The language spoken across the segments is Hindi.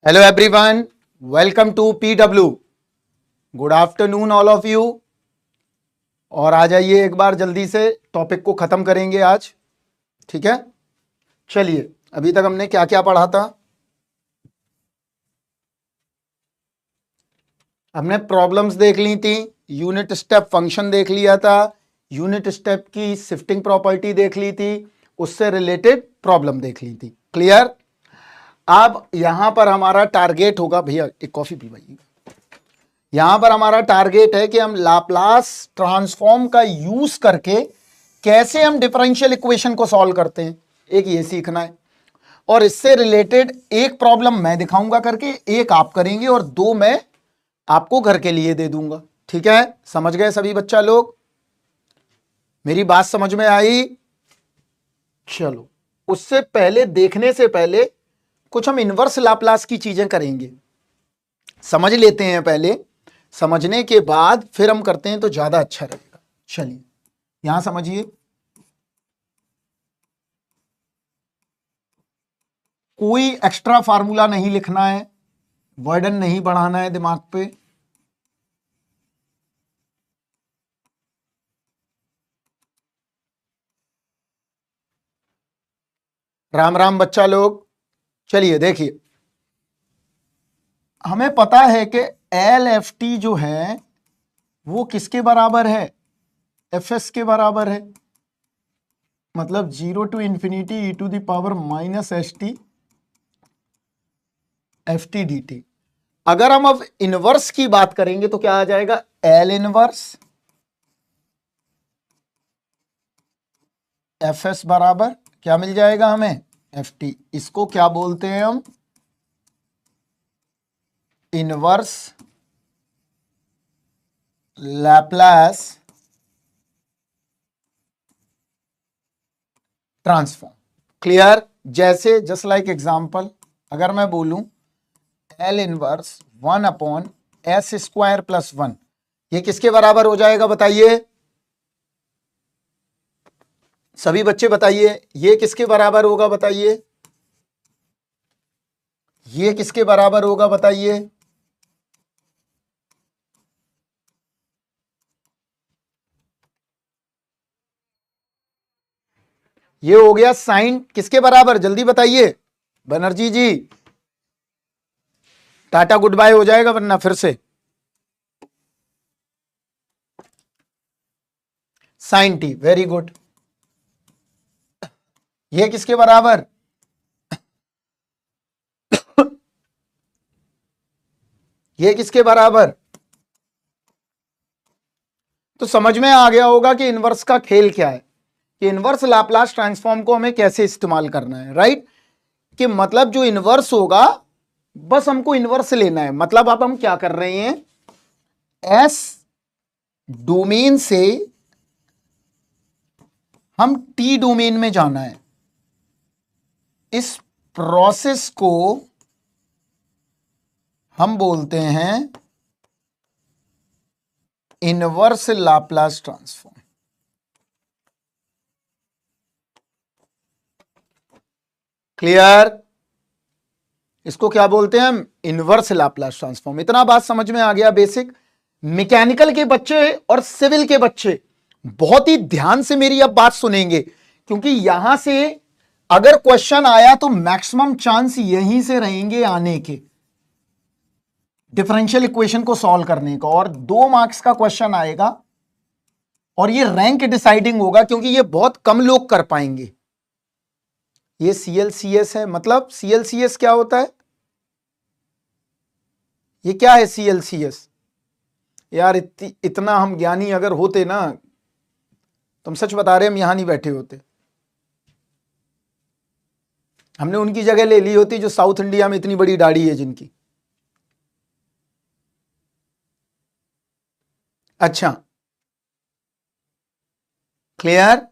Hello everyone, welcome to PW. Good afternoon all of you. और आ जाइए एक बार जल्दी से, टॉपिक को खत्म करेंगे आज। ठीक है, चलिए अभी तक हमने क्या क्या पढ़ा था। हमने प्रॉब्लम्स देख ली थी, यूनिट स्टेप फंक्शन देख लिया था, यूनिट स्टेप की शिफ्टिंग प्रॉपर्टी देख ली थी, उससे रिलेटेड प्रॉब्लम देख ली थी। क्लियर। अब यहां पर हमारा टारगेट होगा, भैया एक कॉफी पीवाइएगा। यहां पर हमारा टारगेट है कि हम लाप्लास ट्रांसफॉर्म का यूज करके कैसे हम डिफरेंशियल इक्वेशन को सॉल्व करते हैं, एक ये सीखना है। और इससे रिलेटेड एक प्रॉब्लम मैं दिखाऊंगा करके, एक आप करेंगे और दो मैं आपको घर के लिए दे दूंगा। ठीक है, समझ गए सभी बच्चा लोग? मेरी बात समझ में आई? चलो, उससे पहले, देखने से पहले कुछ हम इनवर्स लाप्लास की चीजें करेंगे, समझ लेते हैं पहले। समझने के बाद फिर हम करते हैं तो ज्यादा अच्छा रहेगा। चलिए यहां समझिए, कोई एक्स्ट्रा फार्मूला नहीं लिखना है, वर्डन नहीं बढ़ाना है दिमाग पे। राम राम बच्चा लोग। चलिए देखिए, हमें पता है कि एल एफ टी जो है वो किसके बराबर है? एफ एस के बराबर है। मतलब 0 to infinity e to the power minus s t f t d t. अगर हम अब इनवर्स की बात करेंगे तो क्या आ जाएगा? एल इनवर्स एफ एस बराबर क्या मिल जाएगा हमें? F T. इसको क्या बोलते हैं हम? Inverse Laplace transform. क्लियर? जैसे जस्ट लाइक एग्जांपल, अगर मैं बोलूं L inverse 1 upon S square plus 1, ये किसके बराबर हो जाएगा बताइए? सभी बच्चे बताइए, ये किसके बराबर होगा बताइए? ये किसके बराबर होगा बताइए? ये हो गया साइन किसके बराबर? जल्दी बताइए Banerjee ji. Tata good bye हो जाएगा वरना फिर से। Sine t, very good. ये किसके बराबर? ये किसके बराबर? तो समझ में आ गया होगा कि इनवर्स का खेल क्या है, कि इनवर्स लाप्लास ट्रांसफॉर्म को हमें कैसे इस्तेमाल करना है। राइट? कि मतलब जो इनवर्स होगा बस हमको इनवर्स लेना है। मतलब अब हम क्या कर रहे हैं, एस डोमेन से हम टी डोमेन में जाना है। इस प्रोसेस को हम बोलते हैं इनवर्स लाप्लास ट्रांसफॉर्म। क्लियर? इसको क्या बोलते हैं हम? Inverse Laplace transform. इतना बात समझ में आ गया बेसिक। मैकेनिकल के बच्चे और सिविल के बच्चे बहुत ही ध्यान से मेरी अब बात सुनेंगे, क्योंकि यहां से अगर क्वेश्चन आया तो मैक्सिमम चांस यहीं से रहेंगे आने के, डिफरेंशियल इक्वेशन को सॉल्व करने का। और 2 मार्क्स का क्वेश्चन आएगा और ये रैंक डिसाइडिंग होगा, क्योंकि ये बहुत कम लोग कर पाएंगे। ये CLCS है। मतलब CLCS क्या होता है? ये क्या है CLCS? यार इतना हम ज्ञानी अगर होते ना, तुम सच बता रहे हम यहां नहीं बैठे होते। हमने उनकी जगह ले ली होती जो साउथ इंडिया में इतनी बड़ी दाढ़ी है जिनकी। अच्छा, क्लियर?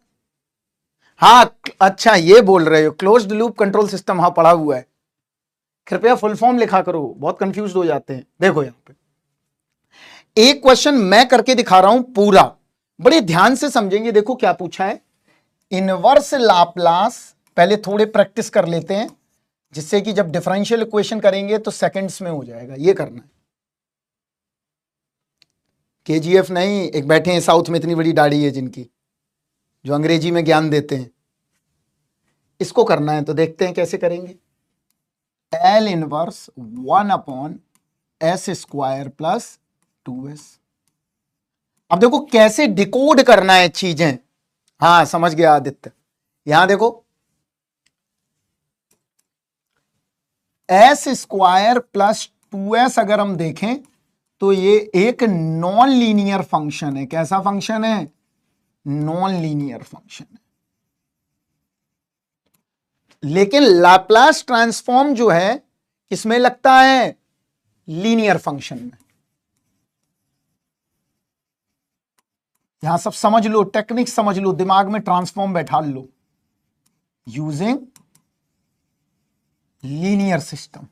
हाँ, अच्छा ये बोल रहे हो क्लोज्ड लूप कंट्रोल सिस्टम। हाँ पढ़ा हुआ है। कृपया फुल फॉर्म लिखा करो, बहुत कंफ्यूज हो जाते हैं। देखो यहां पे एक क्वेश्चन मैं करके दिखा रहा हूं पूरा, बड़े ध्यान से समझेंगे। देखो क्या पूछा है, इनवर्स लाप्लास। पहले थोड़े प्रैक्टिस कर लेते हैं, जिससे कि जब डिफरेंशियल इक्वेशन करेंगे तो सेकंड्स में हो जाएगा। ये करना है। केजीएफ नहीं, एक बैठे हैं साउथ में इतनी बड़ी दाढ़ी है जिनकी, जो अंग्रेजी में ज्ञान देते हैं, इसको करना है। तो देखते हैं कैसे करेंगे। L inverse 1/s² plus 2s। अब देखो कैसे डिकोड करना है चीजें। हाँ समझ गया आदित्य। यहां देखो s² प्लस 2s अगर हम देखें तो ये एक नॉन लीनियर फंक्शन है। कैसा फंक्शन है? नॉन लीनियर फंक्शन है। लेकिन लाप्लास ट्रांसफॉर्म जो है किसमें लगता है? लीनियर फंक्शन में। यहां सब समझ लो, टेक्निक समझ लो, दिमाग में ट्रांसफॉर्म बैठा लो। यूजिंग लीनियर सिस्टम,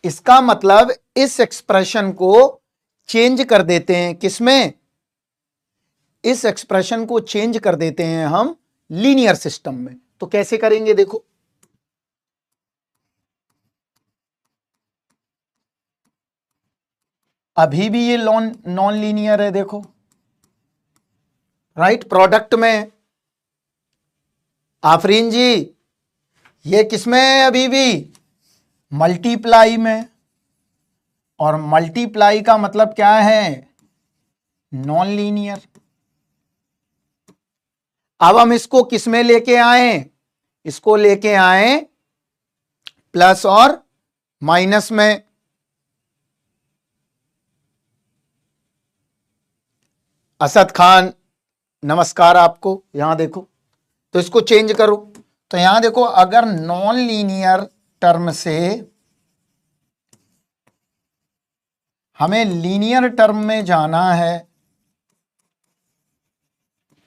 इसका मतलब इस एक्सप्रेशन को चेंज कर देते हैं। किसमें? इस एक्सप्रेशन को चेंज कर देते हैं हम लीनियर सिस्टम में। तो कैसे करेंगे देखो। अभी भी ये नॉन लीनियर है, देखो राइट। प्रोडक्ट में आफरीन जी ये किसमें है? अभी भी मल्टीप्लाई में। और मल्टीप्लाई का मतलब क्या है? Non linear. अब हम इसको किसमें लेके आए? इसको लेके आए प्लस और माइनस में। असद खान नमस्कार आपको। यहां देखो, तो इसको चेंज करो। तो यहां देखो, अगर नॉन लीनियर टर्म से हमें लीनियर टर्म में जाना है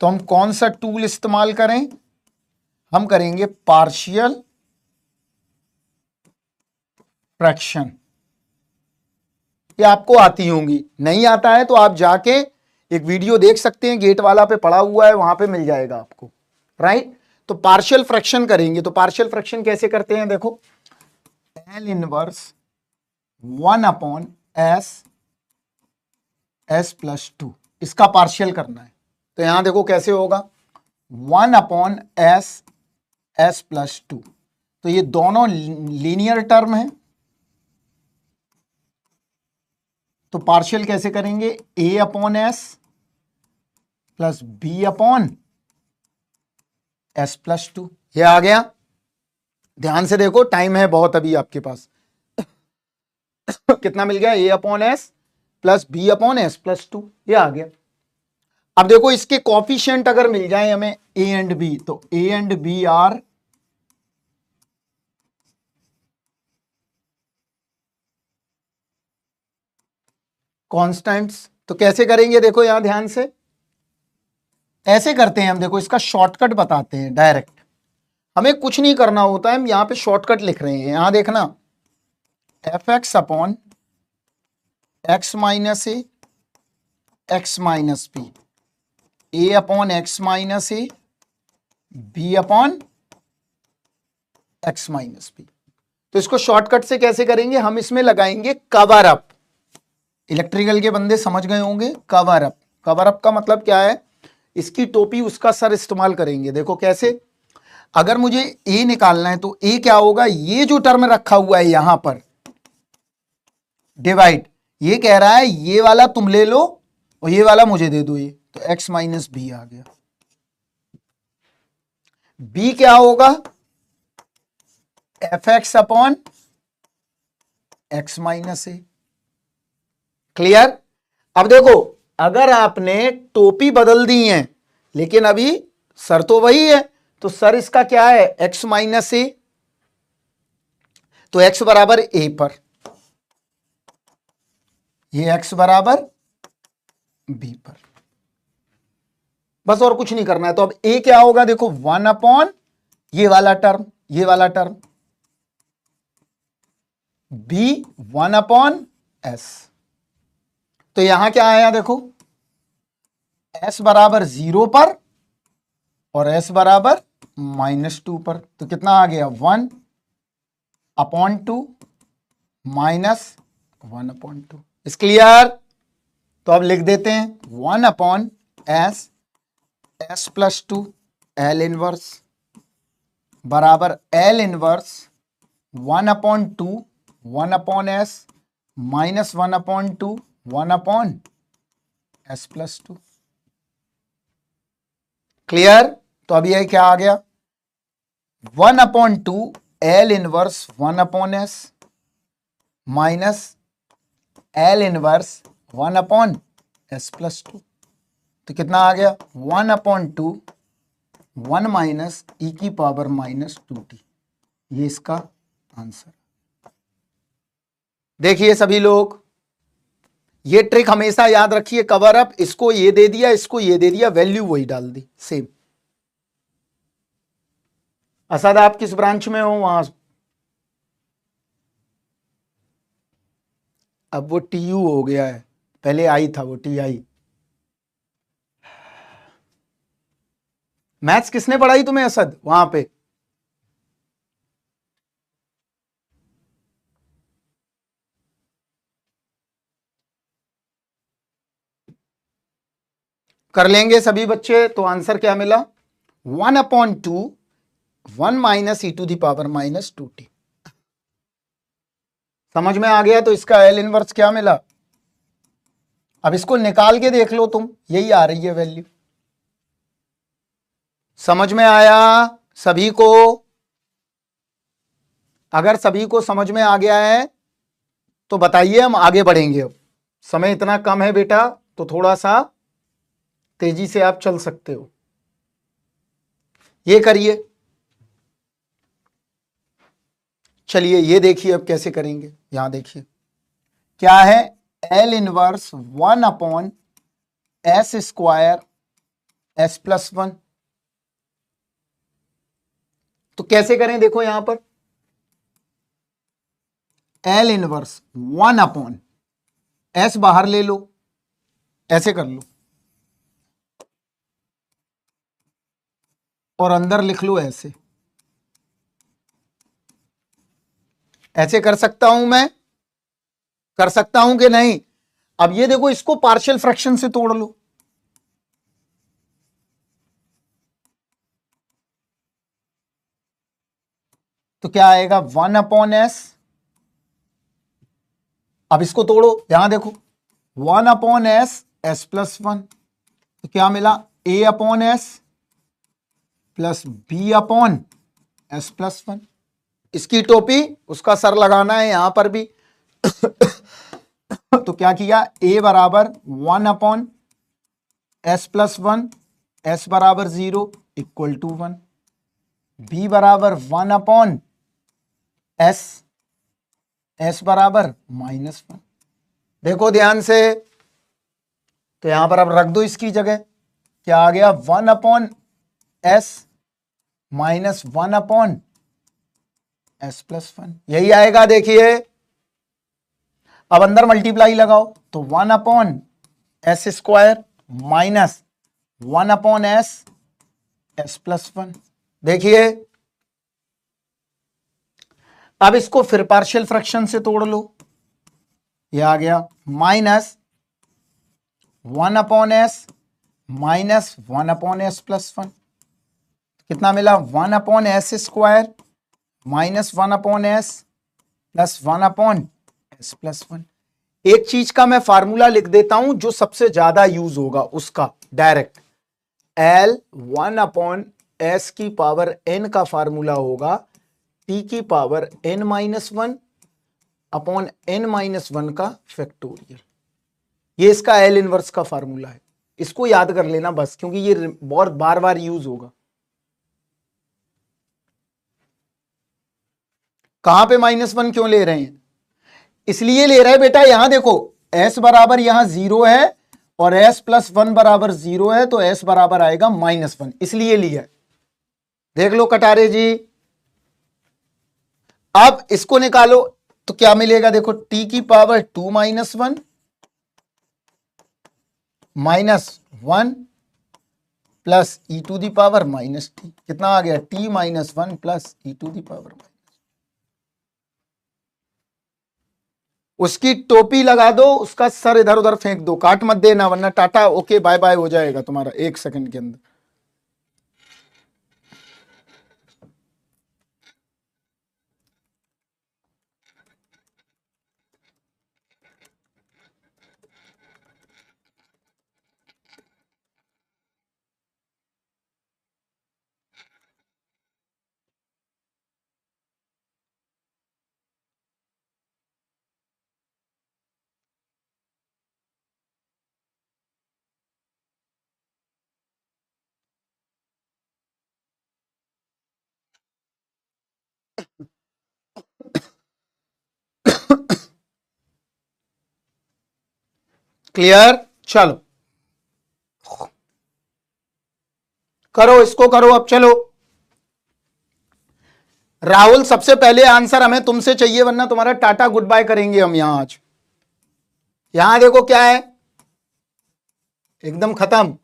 तो हम कौन सा टूल इस्तेमाल करें? हम करेंगे पार्शियल फ्रैक्शन। ये आपको आती होंगी, नहीं आता है तो आप जाके एक वीडियो देख सकते हैं, गेट वाला पे पड़ा हुआ है, वहां पे मिल जाएगा आपको, राइट। तो पार्शियल फ्रैक्शन करेंगे। तो पार्शियल फ्रैक्शन कैसे करते हैं देखो। एल इनवर्स 1/s+2, इसका पार्शियल करना है। तो यहां देखो कैसे होगा, 1/s+2। तो ये दोनों लीनियर टर्म है, तो पार्शियल कैसे करेंगे? a/s plus b/s+2। ये आ गया। ध्यान से देखो, टाइम है बहुत अभी आपके पास। कितना मिल गया? a/s plus b/s+2। ये आ गया। अब देखो इसके कॉफिशिएंट अगर मिल जाए हमें a एंड b, तो a and b are constants. तो कैसे करेंगे देखो, यहां ध्यान से ऐसे करते हैं हम। देखो इसका शॉर्टकट बताते हैं डायरेक्ट, हमें कुछ नहीं करना होता है, हम यहां पे शॉर्टकट लिख रहे हैं। यहां देखना, f(x/x - a x - b a/x - a b/x - b। तो इसको शॉर्टकट से कैसे करेंगे? हम इसमें लगाएंगे कवर अप। इलेक्ट्रिकल के बंदे समझ गए होंगे, कवर अप। कवर अप का मतलब क्या है? इसकी टोपी उसका सर इस्तेमाल करेंगे। देखो कैसे, अगर मुझे ए निकालना है तो ए क्या होगा? ये जो टर्म रखा हुआ है यहां पर डिवाइड, ये कह रहा है ये वाला तुम ले लो और ये वाला मुझे दे दो। ये तो x - b आ गया। b क्या होगा? f(x/x - a। क्लियर? अब देखो, अगर आपने टोपी बदल दी है लेकिन अभी सर तो वही है, तो सर इसका क्या है? x - a। तो x बराबर a पर, ये x बराबर b पर, बस और कुछ नहीं करना है। तो अब a क्या होगा? देखो 1/ ये वाला टर्म, ये वाला टर्म, b 1/s। तो यहां क्या आया देखो, s बराबर 0 पर और s बराबर -2 पर। तो कितना आ गया 1/2 -1/2। इस क्लियर? तो अब लिख देते हैं 1/s s+2 L इनवर्स बराबर L inverse 1/2 1/s -1/2 1/s+2। Clear? तो अब यह क्या आ गया 1/2 L inverse 1/s minus L inverse 1/s+2। तो कितना आ गया 1/2 1 माइनस e की पावर -2t। ये इसका आंसर। देखिए सभी लोग, ये ट्रिक हमेशा याद रखिए, कवर अप, इसको ये दे दिया, इसको ये दे दिया, वैल्यू वही डाल दी सेम। असद आप किस ब्रांच में हो वहां? अब वो TU हो गया है, पहले आई था वो TI। मैथ्स किसने पढ़ाई तुम्हें असद वहां पे? कर लेंगे सभी बच्चे। तो आंसर क्या मिला 1/2 1 माइनस e⁻ -2t। समझ में आ गया? तो इसका L इनवर्स क्या मिला? अब इसको निकाल के देख लो तुम, यही आ रही है वैल्यू। समझ में आया सभी को? अगर सभी को समझ में आ गया है तो बताइए, हम आगे बढ़ेंगे। अब समय इतना कम है बेटा, तो थोड़ा सा तेजी से आप चल सकते हो। ये करिए, चलिए ये देखिए अब कैसे करेंगे। यहां देखिए क्या है, L इनवर्स 1/s² s+1। तो कैसे करें, देखो यहां पर L इनवर्स 1/s बाहर ले लो, ऐसे कर लो, और अंदर लिख लो ऐसे। ऐसे कर सकता हूं मैं? कर सकता हूं कि नहीं? अब ये देखो, इसको पार्शियल फ्रैक्शन से तोड़ लो। तो क्या आएगा 1/s। अब इसको तोड़ो, यहां देखो 1/s s+1। तो क्या मिला a/s प्लस b/s+1। इसकी टोपी उसका सर लगाना है यहां पर भी। तो क्या किया, a बराबर 1/s+1 s बराबर 0 इक्वल टू 1, b बराबर 1/s s बराबर -1। देखो ध्यान से, तो यहां पर अब रख दो इसकी जगह। क्या आ गया 1/s -1/s+1, यही आएगा। देखिए अब अंदर मल्टीप्लाई लगाओ, तो 1/s² माइनस 1/s s+1। देखिए अब इसको फिर पार्शियल फ्रैक्शन से तोड़ लो, ये आ गया -1/s माइनस 1/s+1। कितना मिला 1/s² minus 1/s plus 1/s+1। एक चीज का मैं फार्मूला लिख देता हूं जो सबसे ज्यादा यूज होगा उसका, डायरेक्ट L 1/s की पावर n का फार्मूला होगा t की पावर n-1/n-1 का फैक्टोरियल। ये इसका L इनवर्स का फार्मूला है, इसको याद कर लेना बस, क्योंकि ये बहुत बार बार यूज होगा। कहां पे -1 क्यों ले रहे हैं? इसलिए ले रहे हैं बेटा, यहां देखो s बराबर यहां 0 है और s+1 बराबर 0 है, तो s बराबर आएगा -1, इसलिए लिया। देख लो कटारे जी। अब इसको निकालो तो क्या मिलेगा, देखो t की power 2 - 1 -1 plus e to the power minus t, कितना आ गया t minus one plus e to the power minus. उसकी टोपी लगा दो, उसका सर इधर उधर फेंक दो, काट मत देना वरना टाटा ओके बाय बाय हो जाएगा तुम्हारा 1 सेकंड के अंदर। क्लियर, चलो करो इसको, करो अब चलो। राहुल सबसे पहले आंसर हमें तुमसे चाहिए वरना तुम्हारा टाटा गुड बाय करेंगे हम यहां आज। यहां देखो क्या है, एकदम खत्म।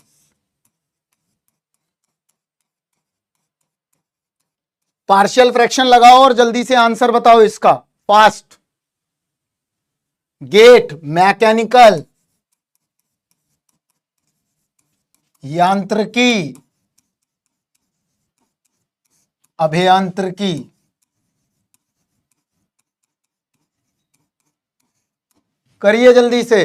पार्शियल फ्रैक्शन लगाओ और जल्दी से आंसर बताओ इसका, फास्ट। गेट, मैकेनिकल, यांत्रिकी, अभियांत्रिकी। करिए जल्दी से।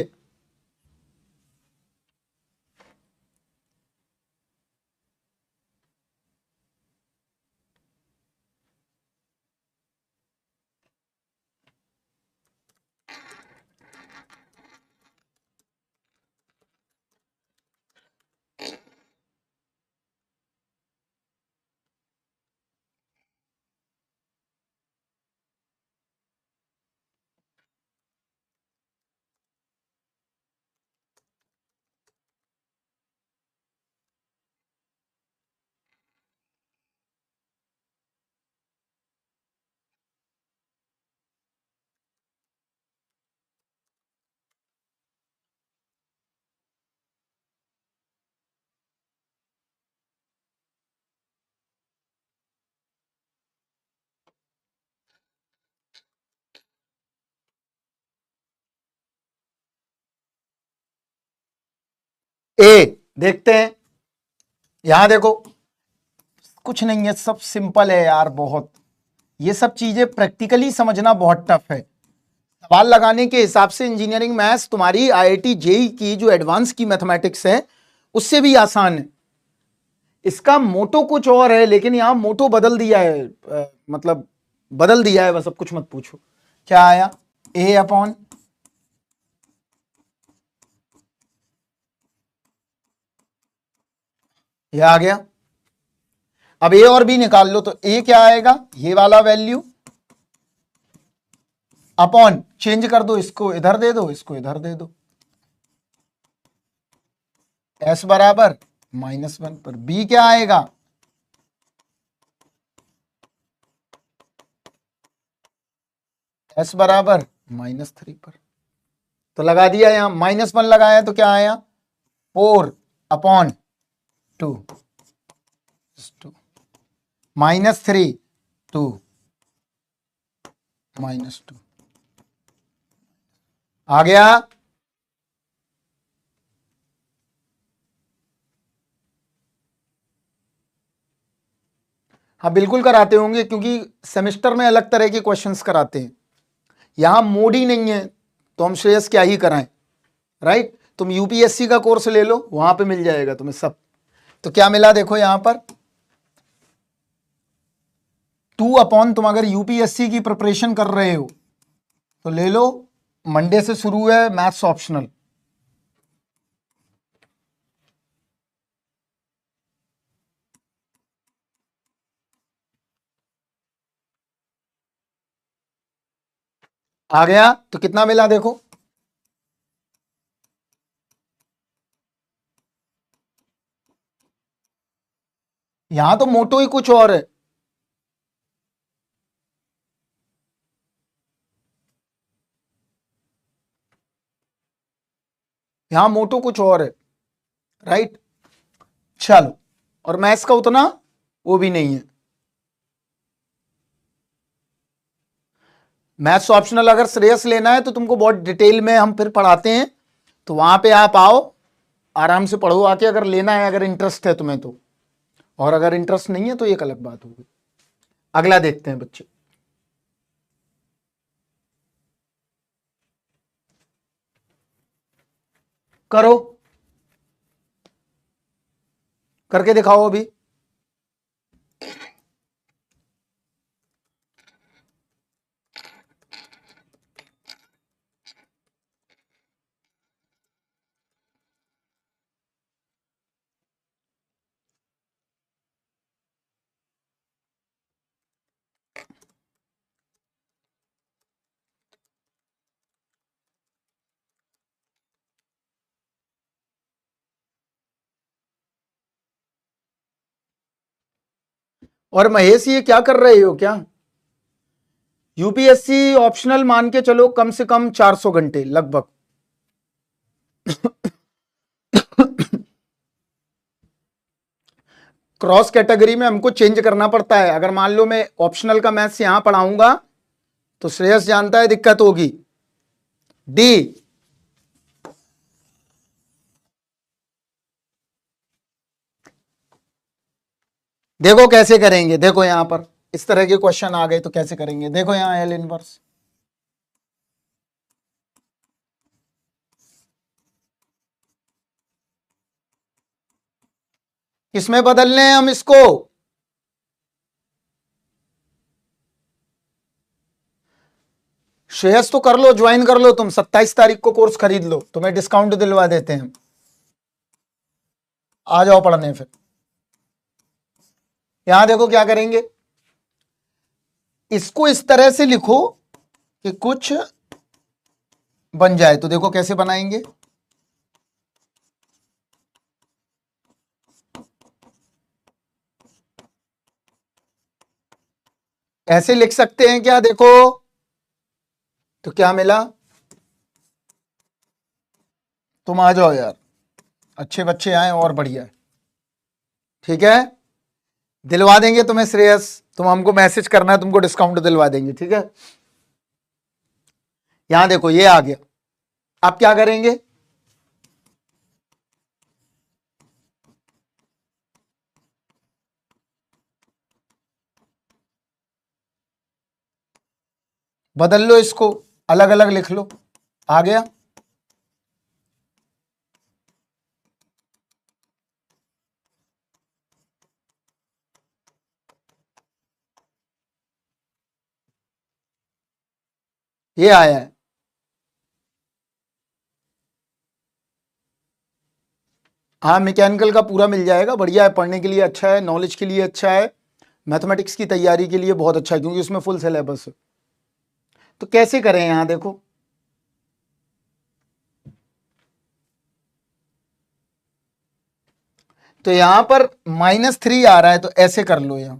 ए देखते हैं, यहां देखो कुछ नहीं है, सब सिंपल है यार बहुत। ये सब चीजें प्रैक्टिकली समझना बहुत टफ है। सवाल लगाने के हिसाब से इंजीनियरिंग मैथ्स तुम्हारी आईआईटी जेई की जो एडवांस की मैथमेटिक्स है उससे भी आसान है। इसका मोटो कुछ और है लेकिन यहां मोटो बदल दिया है, मतलब बदल दिया है, बस अब कुछ मत पूछो। क्या आया, ए अपॉन ये आ गया। अब ए और बी निकाल लो तो ए क्या आएगा, ये वाला वैल्यू अपॉन चेंज कर दो, इसको इधर दे दो, इसको इधर दे दो, एस बराबर -1 पर। बी क्या आएगा, एस बराबर -3 पर। तो लगा दिया, यहां -1 लगाया तो क्या आया 4/2, -3 2 -2 आ गया। हाँ बिल्कुल कराते होंगे क्योंकि सेमेस्टर में अलग तरह के क्वेश्चंस कराते हैं, यहां मोड ही नहीं है तो हम श्रेयस क्या ही कराएं, राइट। तुम यूपीएससी का कोर्स ले लो, वहां पे मिल जाएगा तुम्हें सब। तो क्या मिला देखो यहां पर 2 अपॉन, तुम अगर यूपीएससी की प्रिपरेशन कर रहे हो तो ले लो, मंडे से शुरू है मैथ्स ऑप्शनल। आ गया तो कितना मिला देखो, यहां तो मोटो ही कुछ और है, यहां मोटो कुछ और है, राइट। चलो और मैथ्स का उतना वो भी नहीं है। मैथ्स ऑप्शनल अगर श्रेयस लेना है तो तुमको बहुत डिटेल में हम फिर पढ़ाते हैं, तो वहां पे आप आओ, आराम से पढ़ो आके, अगर लेना है, अगर इंटरेस्ट है तुम्हें तो। और अगर इंटरेस्ट नहीं है तो एक अलग बात होगी। अगला देखते हैं बच्चे। करो, करके दिखाओ अभी। और महेश ये क्या कर रहे हो क्या? यूपीएससी ऑप्शनल मान के चलो कम से कम 400 घंटे लगभग। क्रॉस कैटेगरी में हमको चेंज करना पड़ता है। अगर मान लो मैं ऑप्शनल का मैथ्स यहां पढ़ाऊंगा तो श्रेयस जानता है दिक्कत होगी। डी, देखो कैसे करेंगे, देखो यहां पर इस तरह के क्वेश्चन आ गए तो कैसे करेंगे, देखो यहां एल इनवर्स। किसमें बदलने हैं हम इसको? श्रेयस तो कर लो, ज्वाइन कर लो तुम, 27 तारीख को कोर्स खरीद लो, तुम्हें डिस्काउंट दिलवा देते हैं। आ जाओ पढ़ने फिर। यहां देखो क्या करेंगे, इसको इस तरह से लिखो कि कुछ बन जाए, तो देखो कैसे बनाएंगे। ऐसे लिख सकते हैं क्या, देखो तो क्या मिला। तुम आ जाओ यार, अच्छे बच्चे आए और बढ़िया है, ठीक है, दिलवा देंगे तुम्हें श्रेयस, तुम हमको मैसेज करना है, तुमको डिस्काउंट दिलवा देंगे, ठीक है। यहां देखो ये आ गया, आप क्या करेंगे, बदल लो इसको, अलग अलग लिख लो, आ गया। ये आया है। हाँ, मैकेनिकल का पूरा मिल जाएगा, बढ़िया है, पढ़ने के लिए अच्छा है, नॉलेज के लिए अच्छा है, मैथमेटिक्स की तैयारी के लिए बहुत अच्छा है, क्योंकि उसमें फुल सिलेबस है। तो कैसे करें, यहां देखो, तो यहां पर -3 आ रहा है, तो ऐसे कर लो यहां,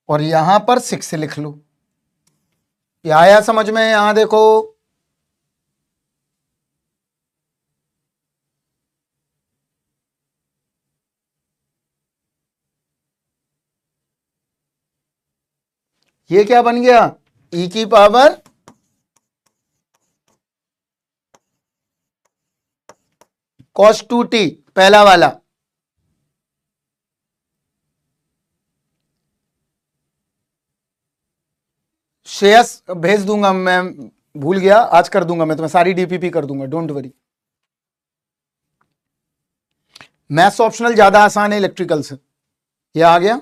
और यहां पर 6 लिख लो। ये आया समझ में, यहां देखो, ये क्या बन गया, e की पावर cos 2t, पहला वाला। श्रेयस भेज दूंगा मैं, भूल गया, आज कर दूंगा मैं तुम्हें, सारी डीपीपी कर दूंगा, डोंट वरी। मैथ्स ऑप्शनल ज्यादा आसान है इलेक्ट्रिकल से। ये आ गया,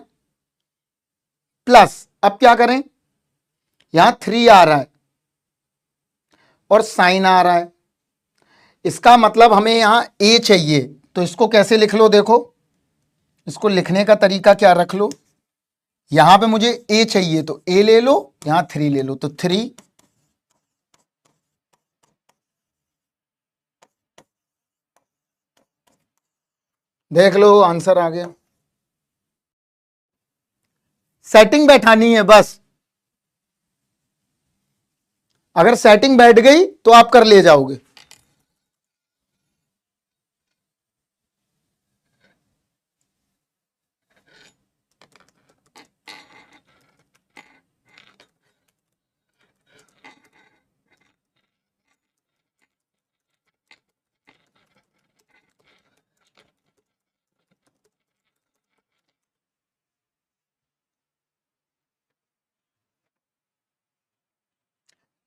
प्लस अब क्या करें, यहां 3 आ रहा है और साइन आ रहा है, इसका मतलब हमें यहां ए चाहिए, तो इसको कैसे लिख लो, देखो इसको लिखने का तरीका क्या रख लो, यहां पे मुझे ए चाहिए तो ए ले लो, यहां 3 ले लो, तो 3, देख लो आंसर आ गया। सेटिंग बैठानी है बस, अगर सेटिंग बैठ गई तो आप कर ले जाओगे।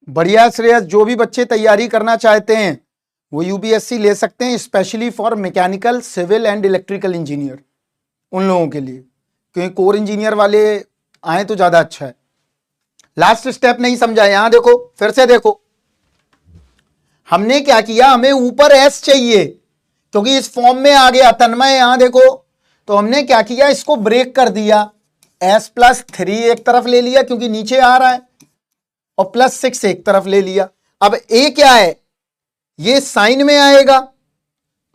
बढ़िया श्रेयस, जो भी बच्चे तैयारी करना चाहते हैं वो यूपीएससी ले सकते हैं, specially for mechanical, civil and electrical engineer, उन लोगों के लिए, क्योंकि कोर इंजीनियर वाले आए तो ज्यादा अच्छा है। लास्ट स्टेप नहीं समझा, यहां देखो, फिर से देखो, हमने क्या किया, हमें ऊपर एस चाहिए क्योंकि इस फॉर्म में आ गया तन्मय, यहां देखो, तो हमने क्या किया, इसको ब्रेक कर दिया, एस प्लस 3 एक तरफ ले लिया क्योंकि नीचे आ रहा है, और प्लस 6 एक तरफ ले लिया। अब ए क्या है, ये साइन में आएगा,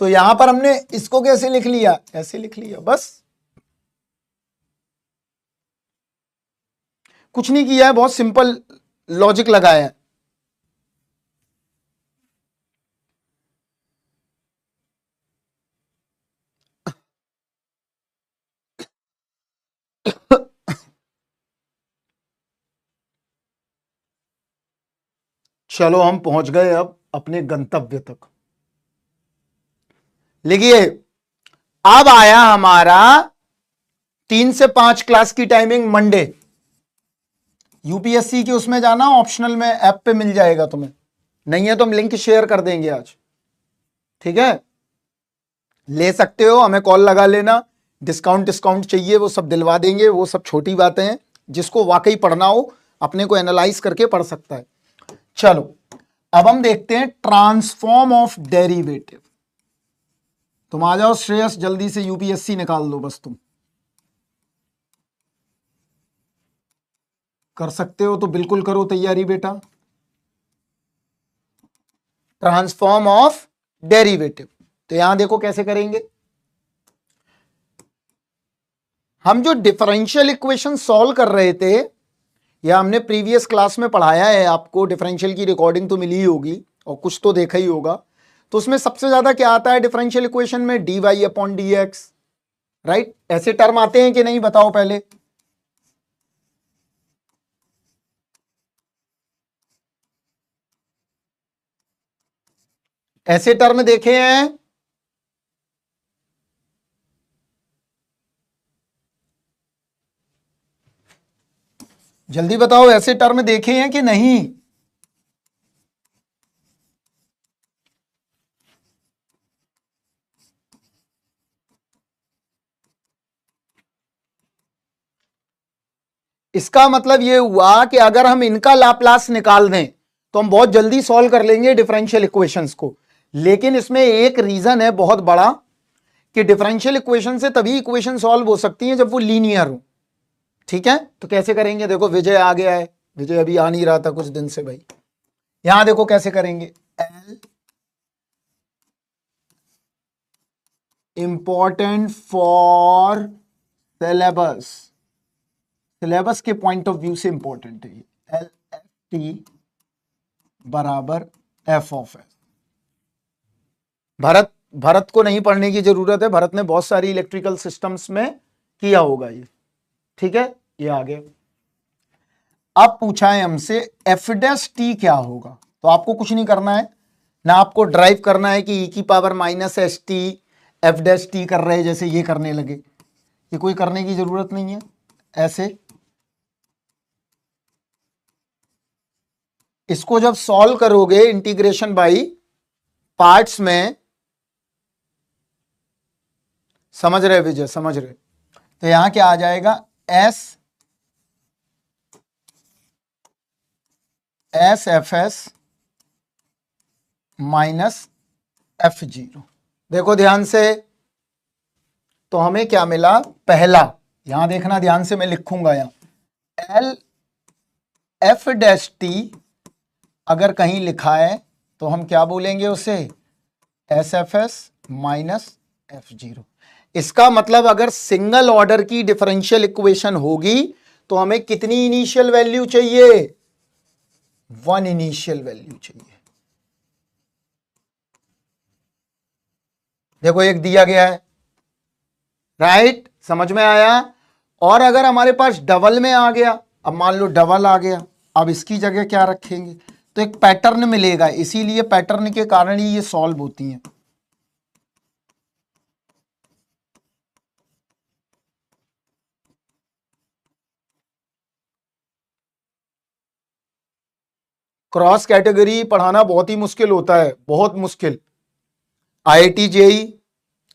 तो यहां पर हमने इसको कैसे लिख लिया, ऐसे लिख लिया, बस कुछ नहीं किया है, बहुत सिंपल लॉजिक लगाया है। चलो हम पहुंच गए अब अपने गंतव्य तक। लिखिए, अब आया हमारा 3 से 5 क्लास की टाइमिंग मंडे, यूपीएससी के उसमें जाना, ऑप्शनल में ऐप पे मिल जाएगा तुम्हें, नहीं है तो हम लिंक शेयर कर देंगे आज, ठीक है, ले सकते हो, हमें कॉल लगा लेना, डिस्काउंट चाहिए वो सब दिलवा देंगे, वो सब छोटी बातें हैं, जिसको वाकई पढ़ना हो अपने को एनालाइज करके पढ़ सकता है। चलो अब हम देखते हैं ट्रांसफॉर्म ऑफ डेरिवेटिव। तुम आ जाओ श्रेयस, जल्दी से यूपीएससी निकाल दो बस, तुम कर सकते हो तो बिल्कुल करो तैयारी बेटा। ट्रांसफॉर्म ऑफ डेरिवेटिव, तो यहां देखो कैसे करेंगे, हम जो डिफरेंशियल इक्वेशन सॉल्व कर रहे थे, या हमने प्रीवियस क्लास में पढ़ाया है आपको, डिफरेंशियल की रिकॉर्डिंग तो मिली ही होगी और कुछ तो देखा ही होगा, तो उसमें सबसे ज्यादा क्या आता है डिफरेंशियल इक्वेशन में, dy अपॉन dx, राइट, ऐसे टर्म आते हैं कि नहीं बताओ पहले, ऐसे टर्म देखे हैं, जल्दी बताओ, ऐसे टर्म देखे हैं कि नहीं। इसका मतलब यह हुआ कि अगर हम इनका लाप्लास निकाल दें तो हम बहुत जल्दी सॉल्व कर लेंगे डिफरेंशियल इक्वेशंस को, लेकिन इसमें एक रीजन है बहुत बड़ा कि डिफरेंशियल इक्वेशन से तभी इक्वेशन सॉल्व हो सकती हैं जब वो लीनियर हो, ठीक है, तो कैसे करेंगे, देखो विजय आ गया है, विजय अभी आ नहीं रहा था कुछ दिन से भाई, यहां देखो कैसे करेंगे, L important for syllabus, syllabus के पॉइंट ऑफ व्यू से इंपॉर्टेंट है, एल एफ टी बराबर F of S. Bharat Bharat को नहीं पढ़ने की जरूरत है, भरत ने बहुत सारी इलेक्ट्रिकल सिस्टम्स में किया होगा ये, ठीक है, ये आगे। अब पूछा है हमसे एफ डैश टी क्या होगा, तो आपको कुछ नहीं करना है ना, आपको ड्राइव करना है कि ई की power minus s t F dash T कर रहे जैसे ये करने लगे, ये कोई करने की जरूरत नहीं है, ऐसे इसको जब सॉल्व करोगे इंटीग्रेशन बाई पार्ट्स में, समझ रहे विजय, समझ रहे, तो यहां क्या आ जाएगा, S S F S minus F zero. देखो ध्यान से, तो हमें क्या मिला, पहला, यहां देखना ध्यान से, मैं लिखूंगा यहां एल एफ डैश टी अगर कहीं लिखा है तो हम क्या बोलेंगे उसे, S F S minus F zero. इसका मतलब अगर सिंगल ऑर्डर की डिफरेंशियल इक्वेशन होगी तो हमें कितनी इनिशियल वैल्यू चाहिए, 1 इनिशियल वैल्यू चाहिए। देखो एक दिया गया है, राइट, समझ में आया, और अगर हमारे पास डबल में आ गया, अब मान लो डबल आ गया, अब इसकी जगह क्या रखेंगे, तो एक पैटर्न मिलेगा, इसीलिए पैटर्न के कारण ही ये सॉल्व होती हैं। क्रॉस कैटेगरी पढ़ाना बहुत ही मुश्किल होता है, बहुत मुश्किल। आईआईटी जेई,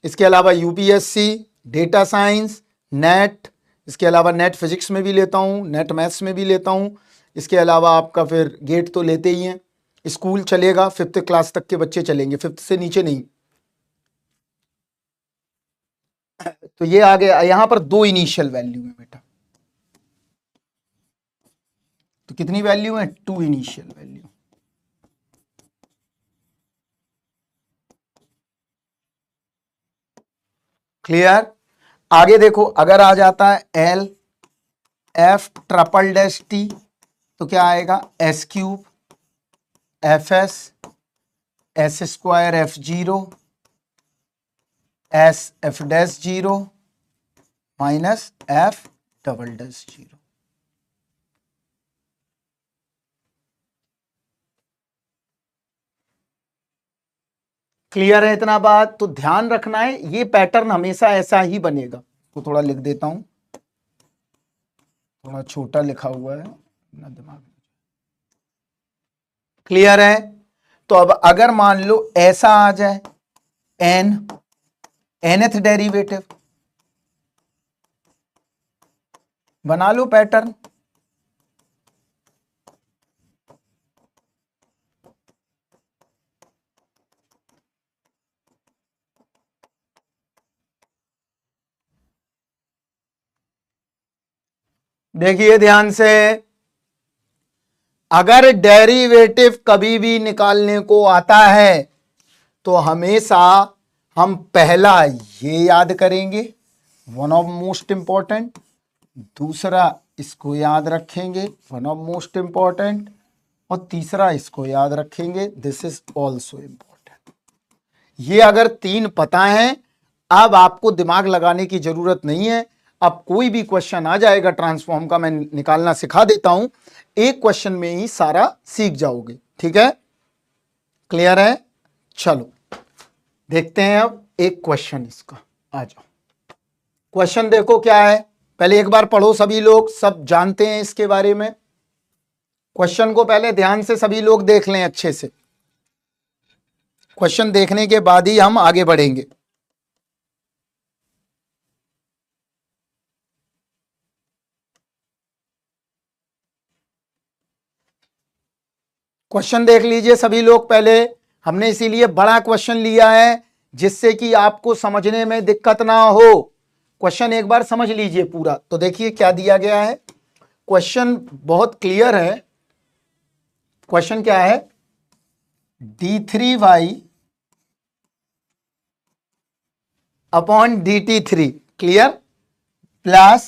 इसके अलावा यूपीएससी, डेटा साइंस, नेट, इसके अलावा नेट फिजिक्स में भी लेता हूँ, नेट मैथ्स में भी लेता हूँ। इसके अलावा आपका फिर गेट तो लेते ही हैं। स्कूल चलेगा, 5th क्लास तक के बच्चे चलेंगे, 5th से नीचे नहीं। तो ये आ गया, यहां पर 2 इनिशियल वैल्यू है बेटा। तो कितनी वैल्यू है? 2 इनिशियल वैल्यू। क्लियर? आगे देखो, अगर आ जाता है L F triple dash T तो क्या आएगा? S cube F S square F zero S F dash zero minus F double dash zero. Clear है इतना बात? तो ध्यान रखना है, ये पैटर्न हमेशा ऐसा ही बनेगा। तो थोड़ा लिख देता हूं, थोड़ा छोटा लिखा हुआ है ना दिमाग में। क्लियर है? तो अब अगर मान लो ऐसा आ जाए, nth डेरिवेटिव, बना लो पैटर्न। देखिए ध्यान से, अगर डेरिवेटिव कभी भी निकालने को आता है तो हमेशा हम पहला ये याद करेंगे, वन ऑफ मोस्ट इंपॉर्टेंट। दूसरा इसको याद रखेंगे, वन ऑफ मोस्ट इंपॉर्टेंट। और तीसरा इसको याद रखेंगे, दिस इज ऑल्सो इंपॉर्टेंट। ये अगर 3 पता है, अब आपको दिमाग लगाने की जरूरत नहीं है। अब कोई भी क्वेश्चन आ जाएगा ट्रांसफॉर्म का, मैं निकालना सिखा देता हूं, एक क्वेश्चन में ही सारा सीख जाओगे। ठीक है? क्लियर है? चलो देखते हैं अब एक क्वेश्चन इसका। आ जाओ, क्वेश्चन देखो क्या है। पहले एक बार पढ़ो, सभी लोग सब जानते हैं इसके बारे में। क्वेश्चन को पहले ध्यान से सभी लोग देख लें अच्छे से। क्वेश्चन देखने के बाद ही हम आगे बढ़ेंगे। क्वेश्चन देख लीजिए सभी लोग पहले। हमने इसीलिए बड़ा क्वेश्चन लिया है जिससे कि आपको समझने में दिक्कत ना हो। क्वेश्चन एक बार समझ लीजिए पूरा। तो देखिए क्या दिया गया है, क्वेश्चन बहुत क्लियर है। क्वेश्चन क्या है? d3y upon dt3, clear, plus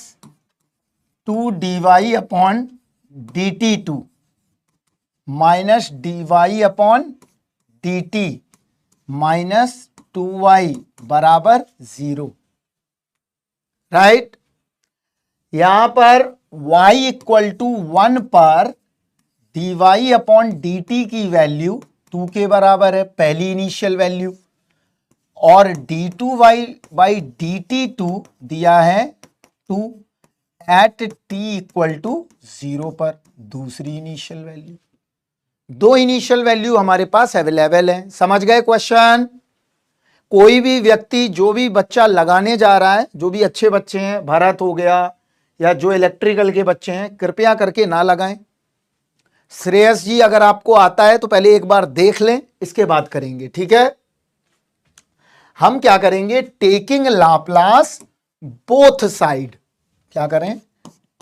2dy upon dt2 minus dy upon dt minus 2y बराबर 0। राइट? यहां पर y इक्वल टू 1 पर dy अपॉन dt की वैल्यू 2 के बराबर है, पहली इनिशियल वैल्यू। और d2y बाई dt2 दिया है 2 एट t इक्वल टू 0 पर, दूसरी इनिशियल वैल्यू। 2 इनिशियल वैल्यू हमारे पास अवेलेबल है। समझ गए क्वेश्चन? कोई भी व्यक्ति, जो भी बच्चा लगाने जा रहा है, जो भी अच्छे बच्चे हैं, भरत हो गया या जो इलेक्ट्रिकल के बच्चे हैं, कृपया करके ना लगाएं। श्रेयस जी अगर आपको आता है तो पहले एक बार देख लें, इसके बाद करेंगे। ठीक है? हम क्या करेंगे, टेकिंग लाप्लास बोथ साइड। क्या करें,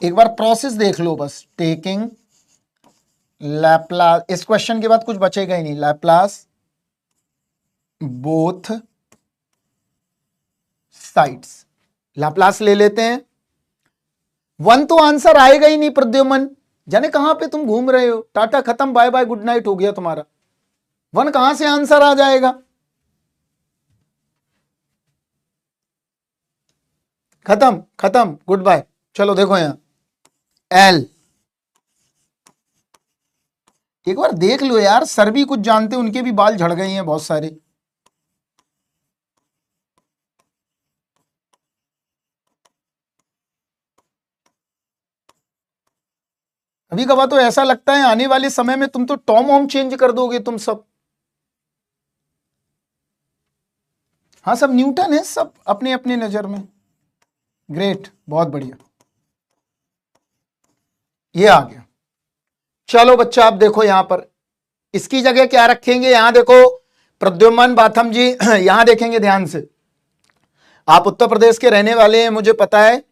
एक बार प्रोसेस देख लो बस। टेकिंग लैप्लास, इस क्वेश्चन के बाद कुछ बचेगा ही नहीं, लैप्लास बोथ साइड्स, लैप्लास ले लेते हैं। 1 तो आंसर आएगा ही नहीं प्रद्युमन, जाने कहां पे तुम घूम रहे हो। टाटा खत्म, बाय बाय गुड नाइट हो गया तुम्हारा। 1 कहां से आंसर आ जाएगा? खत्म खत्म, गुड बाय। चलो देखो यहां एल, एक बार देख लो यार, सर भी कुछ जानते, उनके भी बाल झड़ गए हैं बहुत सारे। कभी कभार तो ऐसा लगता है आने वाले समय में तुम तो टॉम वॉम चेंज कर दोगे तुम सब। हाँ, सब न्यूटन है, सब अपने अपने नजर में। ग्रेट, बहुत बढ़िया, ये आ गया। चलो बच्चा, आप देखो यहां पर इसकी जगह क्या रखेंगे, यहां देखो प्रद्युम्न बाथम जी, यहां देखेंगे ध्यान से। आप उत्तर प्रदेश के रहने वाले हैं मुझे पता है,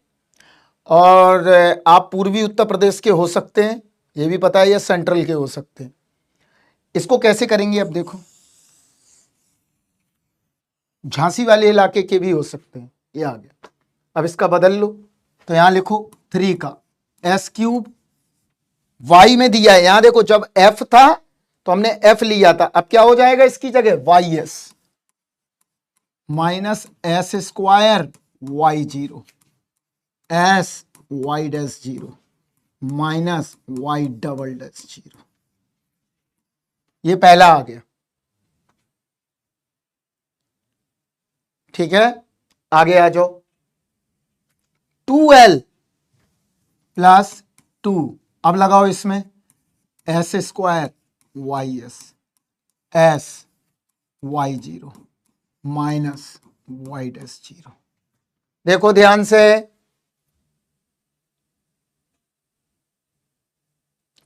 और आप पूर्वी उत्तर प्रदेश के हो सकते हैं, ये भी पता है, या सेंट्रल के हो सकते हैं। इसको कैसे करेंगे अब देखो, झांसी वाले इलाके के भी हो सकते हैं। ये आ गया। अब इसका बदल लो, तो यहां लिखो 3 का एस क्यूब, वाई में दिया है, यहां देखो जब एफ था तो हमने एफ लिया था, अब क्या हो जाएगा इसकी जगह y s minus s square y zero, s y dash zero minus y double dash zero. ये पहला आ गया, ठीक है। आगे आ जाओ, 2l प्लस 2, अब लगाओ इसमें s square y s y zero minus y dash zero. देखो ध्यान से,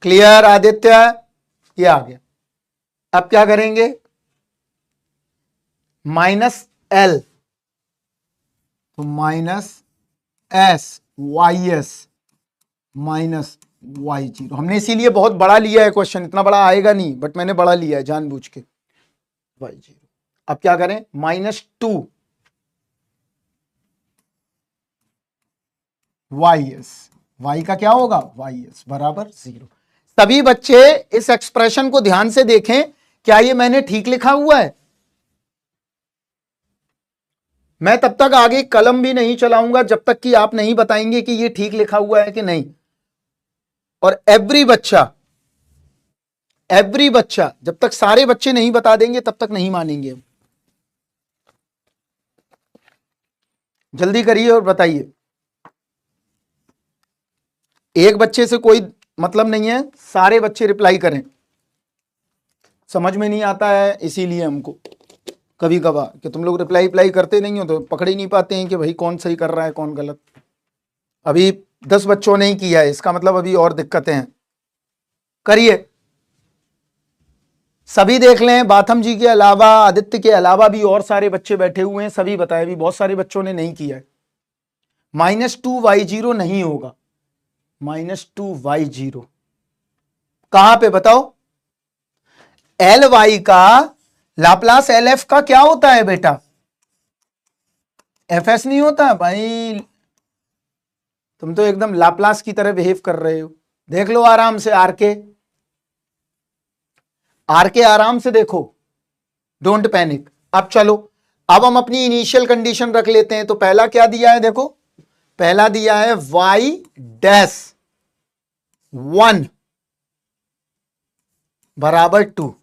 क्लियर आदित्य, ये आ गया। अब क्या करेंगे, माइनस एल, तो minus s y s minus y zero. हमने इसीलिए बहुत बड़ा लिया है क्वेश्चन, इतना बड़ा आएगा नहीं, बट मैंने बड़ा लिया है जानबूझ के, वाई जीरो। अब क्या करें, माइनस 2 वाई एस, वाई का क्या होगा वाई एस बराबर 0। सभी बच्चे इस एक्सप्रेशन को ध्यान से देखें, क्या ये मैंने ठीक लिखा हुआ है। मैं तब तक आगे कलम भी नहीं चलाऊंगा जब तक कि आप नहीं बताएंगे कि ये ठीक लिखा हुआ है कि नहीं। और एवरी बच्चा जब तक सारे बच्चे नहीं बता देंगे तब तक नहीं मानेंगे। जल्दी करिए और बताइए। एक बच्चे से कोई मतलब नहीं है, सारे बच्चे रिप्लाई करें। समझ में नहीं आता है इसीलिए हमको कभी कभार कि तुम लोग रिप्लाई करते नहीं हो तो पकड़ ही नहीं पाते हैं कि भाई कौन सही कर रहा है कौन गलत। अभी 10 बच्चों ने ही किया है, इसका मतलब अभी और दिक्कतें हैं। करिए, सभी देख लें, बाथम जी के अलावा, आदित्य के अलावा भी और सारे बच्चे बैठे हुए हैं, सभी बताए। भी बहुत सारे बच्चों ने नहीं किया है। -2y0 नहीं होगा, -2y0 कहां पे बताओ। एल वाई का लाप्लास एल एफ का क्या होता है बेटा, एफ एस नहीं होता भाई। तुम तो एकदम लाप्लास की तरह बिहेव कर रहे हो। देख लो आराम से, आरके आराम से देखो, डोंट पैनिक। अब चलो, अब हम अपनी इनिशियल कंडीशन रख लेते हैं। तो पहला क्या दिया है देखो, पहला दिया है y डैश 1 बराबर 2,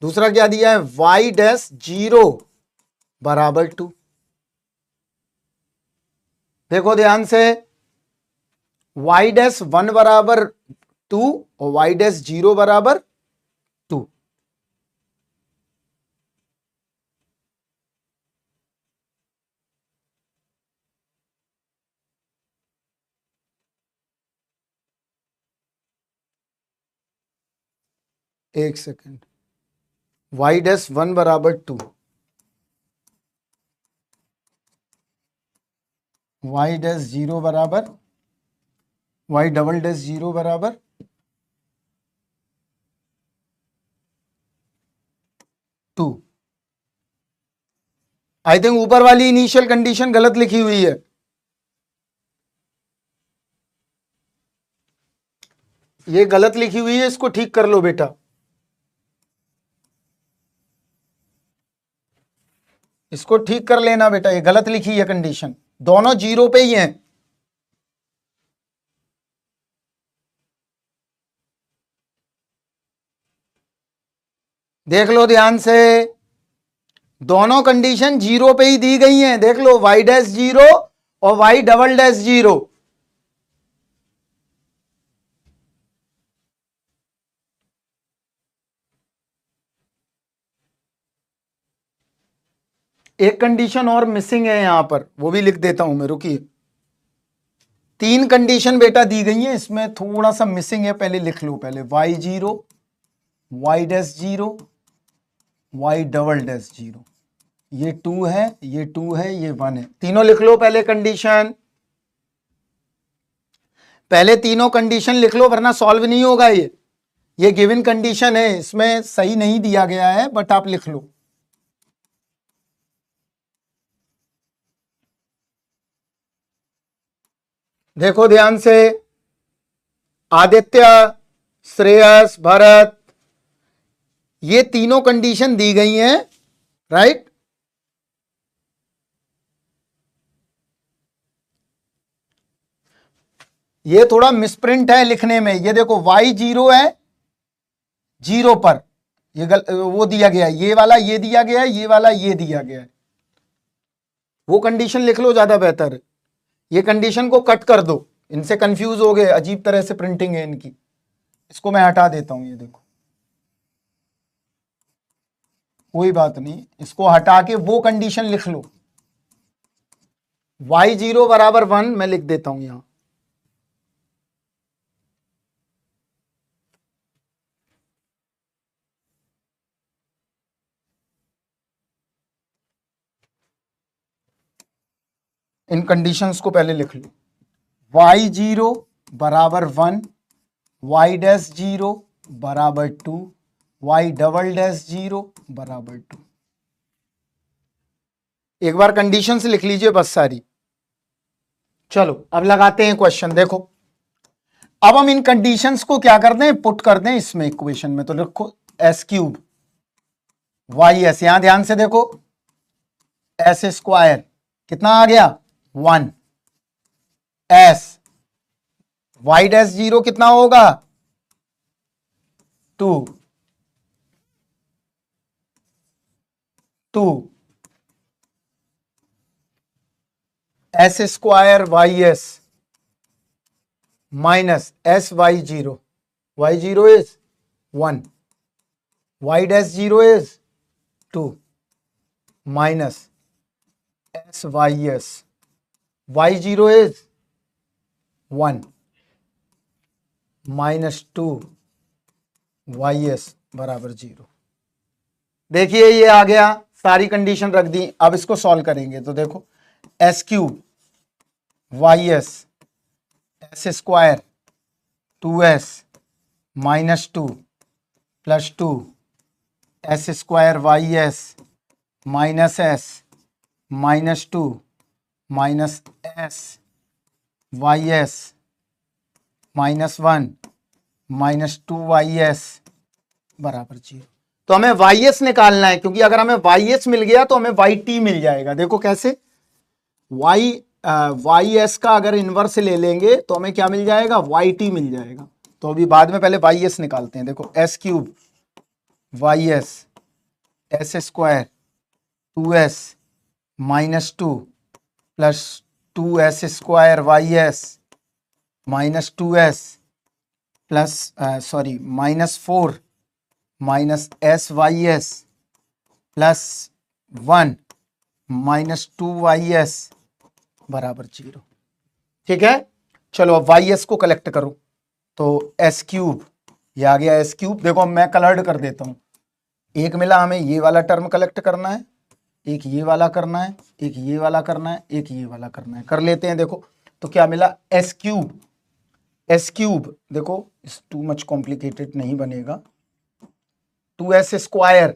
दूसरा क्या दिया है y डैश 0 बराबर 2। देखो ध्यान से, y डैश 1 बराबर 2 और y डैश 0 बराबर 2। एक सेकेंड, y डैश 1 बराबर 2, y डैश 0 बराबर, y डबल डैश 0 बराबर 2। आई थिंक ऊपर वाली इनिशियल कंडीशन गलत लिखी हुई है। ये गलत लिखी हुई है, इसको ठीक कर लो बेटा। इसको ठीक कर लेना बेटा, ये गलत लिखी है कंडीशन, दोनों 0 पे ही हैं। देख लो ध्यान से, दोनों कंडीशन 0 पे ही दी गई हैं। देख लो, y डैश 0 और y डबल डैश 0। एक कंडीशन और मिसिंग है यहां पर, वो भी लिख देता हूं मैं, रुकिए। 3 कंडीशन बेटा दी गई है, इसमें थोड़ा सा मिसिंग है, पहले लिख लो। पहले y0, y'0, y'0, ये 2 है, ये 2 है, ये 1 है। तीनों लिख लो पहले कंडीशन, पहले तीनों कंडीशन लिख लो, वरना सॉल्व नहीं होगा। ये गिवन कंडीशन है, इसमें सही नहीं दिया गया है, बट आप लिख लो। देखो ध्यान से, आदित्य, श्रेयस, भरत, ये तीनों कंडीशन दी गई हैं, राइट। ये थोड़ा मिसप्रिंट है लिखने में। ये देखो y0 है 0 पर, ये वो दिया गया है, ये वाला ये दिया गया है, ये वाला ये दिया गया है। वो कंडीशन लिख लो, ज्यादा बेहतर है। ये कंडीशन को कट कर दो, इनसे कंफ्यूज हो गए, अजीब तरह से प्रिंटिंग है इनकी। इसको मैं हटा देता हूं, ये देखो, कोई बात नहीं, इसको हटा के वो कंडीशन लिख लो। y0 बराबर 1 मैं लिख देता हूं यहां। इन कंडीशंस को पहले लिख लो। y0 बराबर 1, y'0 बराबर 2, y'0 बराबर 2। एक बार कंडीशंस लिख लीजिए बस सारी। चलो अब लगाते हैं क्वेश्चन। देखो अब हम इन कंडीशंस को क्या कर दें, पुट कर दें इसमें इक्वेशन में। तो लिखो s³ y(s), यहां ध्यान से देखो, s² कितना आ गया 1, s y'0 कितना होगा 2, 2 s² y(s) minus sy0, y0 is 1, y'0 is 2 minus sys, y0 is 1 minus 2 ys बराबर 0। देखिए ये आ गया, सारी कंडीशन रख दी। अब इसको सॉल्व करेंगे तो देखो s³ y(s) s² 2s minus 2 plus 2 s² y(s) minus s minus 2 minus s y(s) minus 1 minus 2 y(s) बराबर 0। तो हमें y(s) निकालना है, क्योंकि अगर हमें y(s) मिल गया तो हमें y(t) मिल जाएगा। देखो कैसे, y(s) का अगर इनवर्स ले लेंगे तो हमें क्या मिल जाएगा y(t) मिल जाएगा। तो अभी बाद में पहले y(s) निकालते हैं। देखो s³ y(s) s² 2s minus 2 plus 2s² y(s) minus 2s plus sorry minus 4 minus sy(s) plus 1 minus 2 y(s) बराबर 0। ठीक है, चलो अब y(s) को कलेक्ट करो। तो s³ ये आ गया s³। देखो मैं कलर्ड कर देता हूं, एक मिला, हमें ये वाला टर्म कलेक्ट करना है, एक ये वाला करना है, एक ये वाला करना है, एक ये वाला करना है। कर लेते हैं। देखो तो क्या मिला s³ देखो इस टू मच कॉम्प्लिकेटेड नहीं बनेगा। 2s²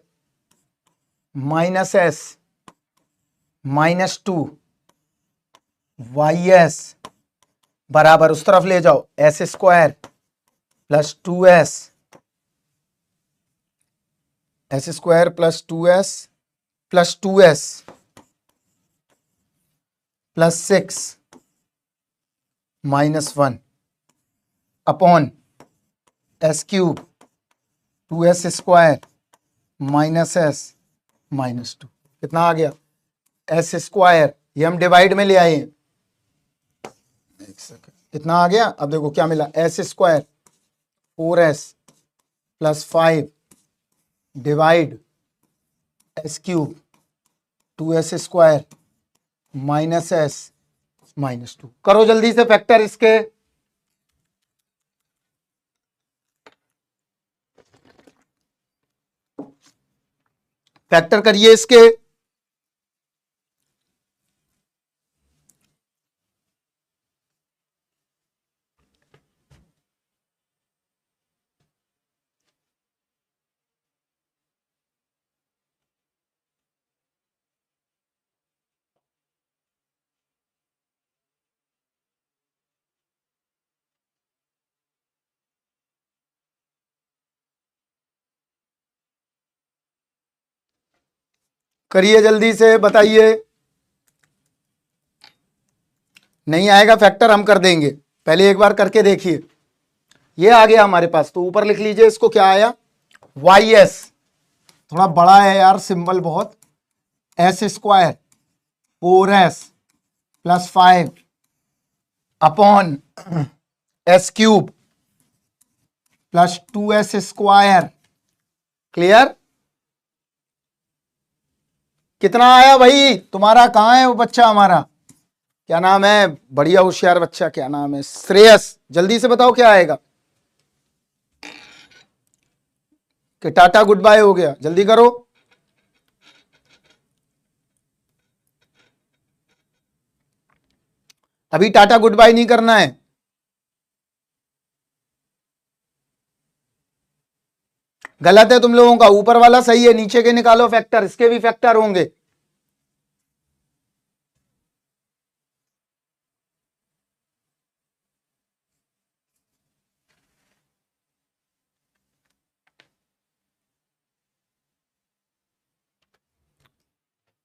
minus s minus 2 y(s) बराबर, उस तरफ ले जाओ, s² plus 2s s² plus 2s plus 2s plus 6 minus 1 upon s³ 2s² minus s minus 2। कितना आ गया s², ये हम डिवाइड में ले आए हैं। एक सेकंड, कितना आ गया, अब देखो क्या मिला s² 4s plus 5 divide s³ 2s² minus s minus 2। करो जल्दी से फैक्टर इसके। फैक्टर करिए इसके। करिए जल्दी से, बताइए। नहीं आएगा फैक्टर, हम कर देंगे, पहले एक बार करके देखिए। ये आ गया हमारे पास, तो ऊपर लिख लीजिए इसको, क्या आया, YS, थोड़ा बड़ा है यार सिंबल बहुत, s² 4s plus 5 upon s³ plus 2s²। Clear? कितना आया भाई तुम्हारा? कहां है वो बच्चा हमारा, क्या नाम है, बढ़िया होशियार बच्चा, क्या नाम है, श्रेयस, जल्दी से बताओ क्या आएगा। कि टाटा गुड बाय हो गया, जल्दी करो। अभी टाटा गुड बाय नहीं करना है। गलत है तुम लोगों का, ऊपर वाला सही है, नीचे के निकालो फैक्टर, इसके भी फैक्टर होंगे।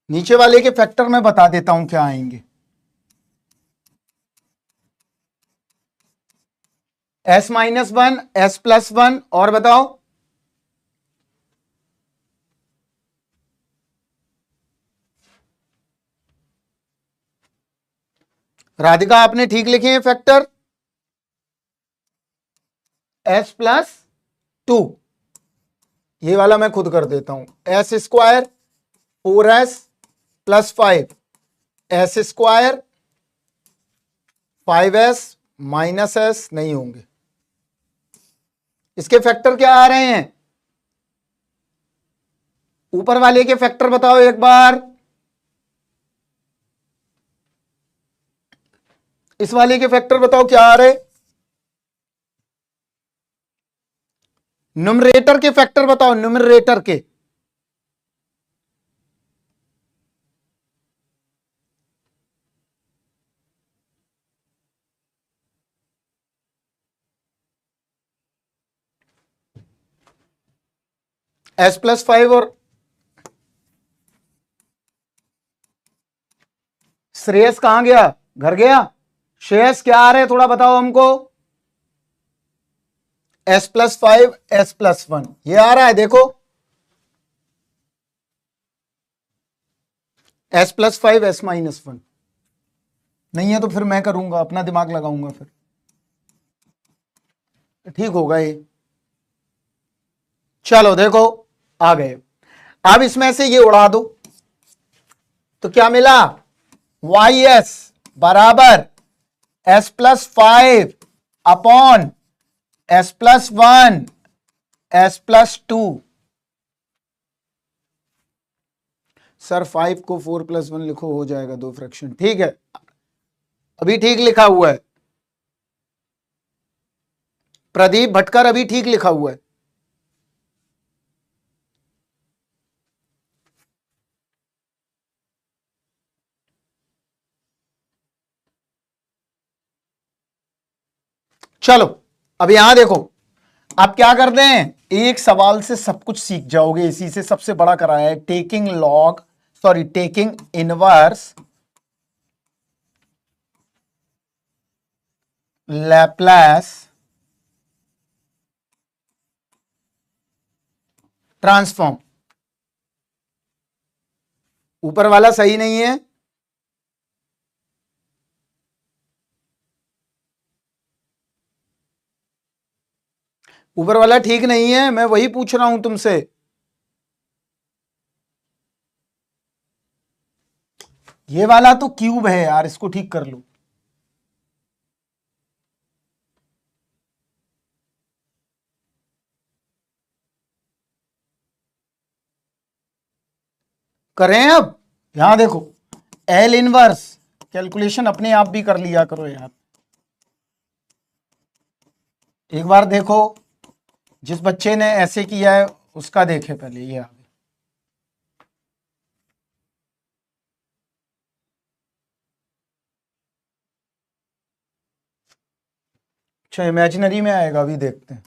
नीचे वाले के फैक्टर मैं बता देता हूं क्या आएंगे। s-1, s+1, और बताओ। राधिका आपने ठीक लिखे हैं फैक्टर, s+2। ये वाला मैं खुद कर देता हूं, s² 4s plus 5 s² 5s minus s नहीं होंगे। इसके फैक्टर क्या आ रहे हैं, ऊपर वाले के फैक्टर बताओ एक बार। इस वाले के फैक्टर बताओ क्या आ रहे, न्यूमरेटर के फैक्टर बताओ, न्यूमरेटर के। s+5 और श्रेयस कहां गया, घर गया। श्रेयस क्या आ रहे हैं थोड़ा बताओ हमको। s+5 s+1 ये आ रहा है, देखो s+5 s-1। नहीं है तो फिर मैं करूंगा, अपना दिमाग लगाऊंगा, फिर ठीक होगा ये। चलो देखो आ गए। अब इसमें से ये उड़ा दो, तो क्या मिला, YS बराबर s+5 upon s+1 s+2। Sir 5 को 4+1 लिखो, हो जाएगा 2 फ्रैक्शन, ठीक है, अभी ठीक लिखा हुआ है। प्रदीप भटकर अभी ठीक लिखा हुआ है। चलो अब यहां देखो, आप क्या कर दें, एक सवाल से सब कुछ सीख जाओगे, इसी से सबसे बड़ा कराया है, टेकिंग इनवर्स लैप्लास ट्रांसफॉर्म। ऊपर वाला सही नहीं है, ऊपर वाला ठीक नहीं है, मैं वही पूछ रहा हूं तुमसे। ये वाला तो क्यूब है यार, इसको ठीक कर लो। करें अब, यहां देखो एल इनवर्स कैलकुलेशन अपने आप भी कर लिया करो यार। एक बार देखो, जिस बच्चे ने ऐसे किया है उसका देखे पहले, ये आगे। अच्छा इमेजिनरी में आएगा, अभी देखते हैं।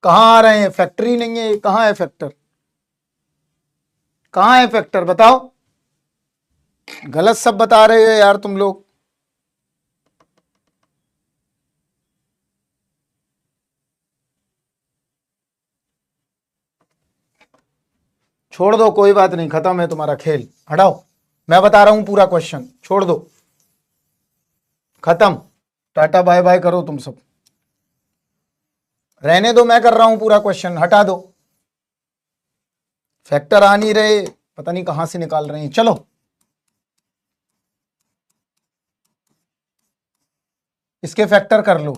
कहां आ रहे हैं, फैक्टरी नहीं है, कहां है फैक्टर, कहां है फैक्टर बताओ। गलत सब बता रहे हो यार तुम लोग। छोड़ दो, कोई बात नहीं, खत्म है तुम्हारा खेल, हटाओ। मैं बता रहा हूं पूरा क्वेश्चन, छोड़ दो, खत्म, टाटा बाय बाय करो तुम सब। रहने दो, मैं कर रहा हूं पूरा क्वेश्चन, हटा दो। फैक्टर आ नहीं रहे, पता नहीं कहां से निकाल रहे हैं। चलो इसके फैक्टर कर लो।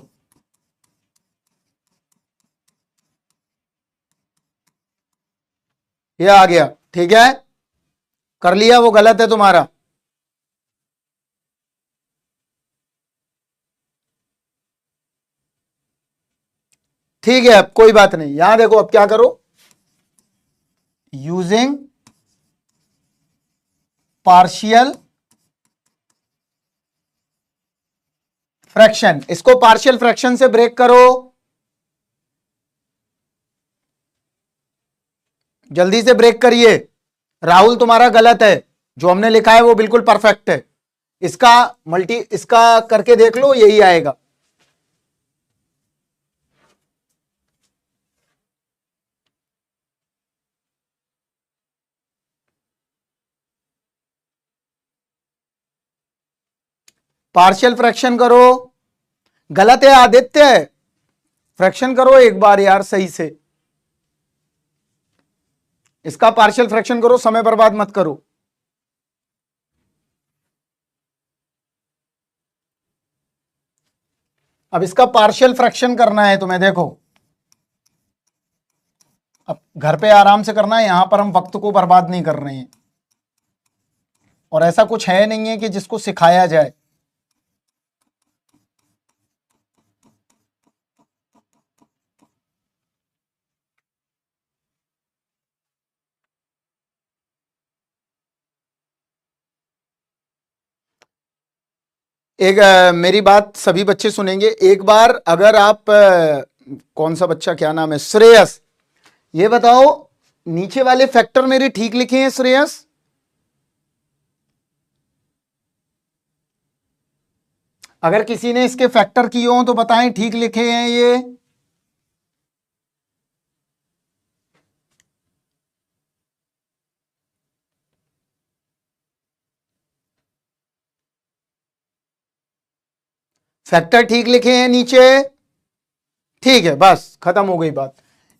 ये आ गया, ठीक है, कर लिया, वो गलत है तुम्हारा। ठीक है, अब कोई बात नहीं, यहां देखो, अब क्या करो, यूजिंग पार्शियल फ्रैक्शन, इसको पार्शियल फ्रैक्शन से ब्रेक करो, जल्दी से ब्रेक करिए। राहुल तुम्हारा गलत है, जो हमने लिखा है वो बिल्कुल परफेक्ट है। इसका इसका करके देख लो, यही आएगा। पार्शियल फ्रैक्शन करो, गलत है आदित्य, फ्रैक्शन करो एक बार यार सही से, इसका पार्शियल फ्रैक्शन करो, समय बर्बाद मत करो। अब इसका पार्शियल फ्रैक्शन करना है तुम्हें, देखो अब घर पे आराम से करना है, यहां पर हम वक्त को बर्बाद नहीं कर रहे हैं, और ऐसा कुछ है नहीं है कि जिसको सिखाया जाए। एक मेरी बात सभी बच्चे सुनेंगे एक बार, अगर आप कौन सा बच्चा, क्या नाम है, श्रेयस, ये बताओ नीचे वाले फैक्टर मेरे ठीक लिखे हैं श्रेयस? अगर किसी ने इसके फैक्टर किए हो तो बताएं ठीक लिखे हैं ये। फैक्टर ठीक लिखे हैं नीचे? ठीक है, बस खत्म हो गई बात।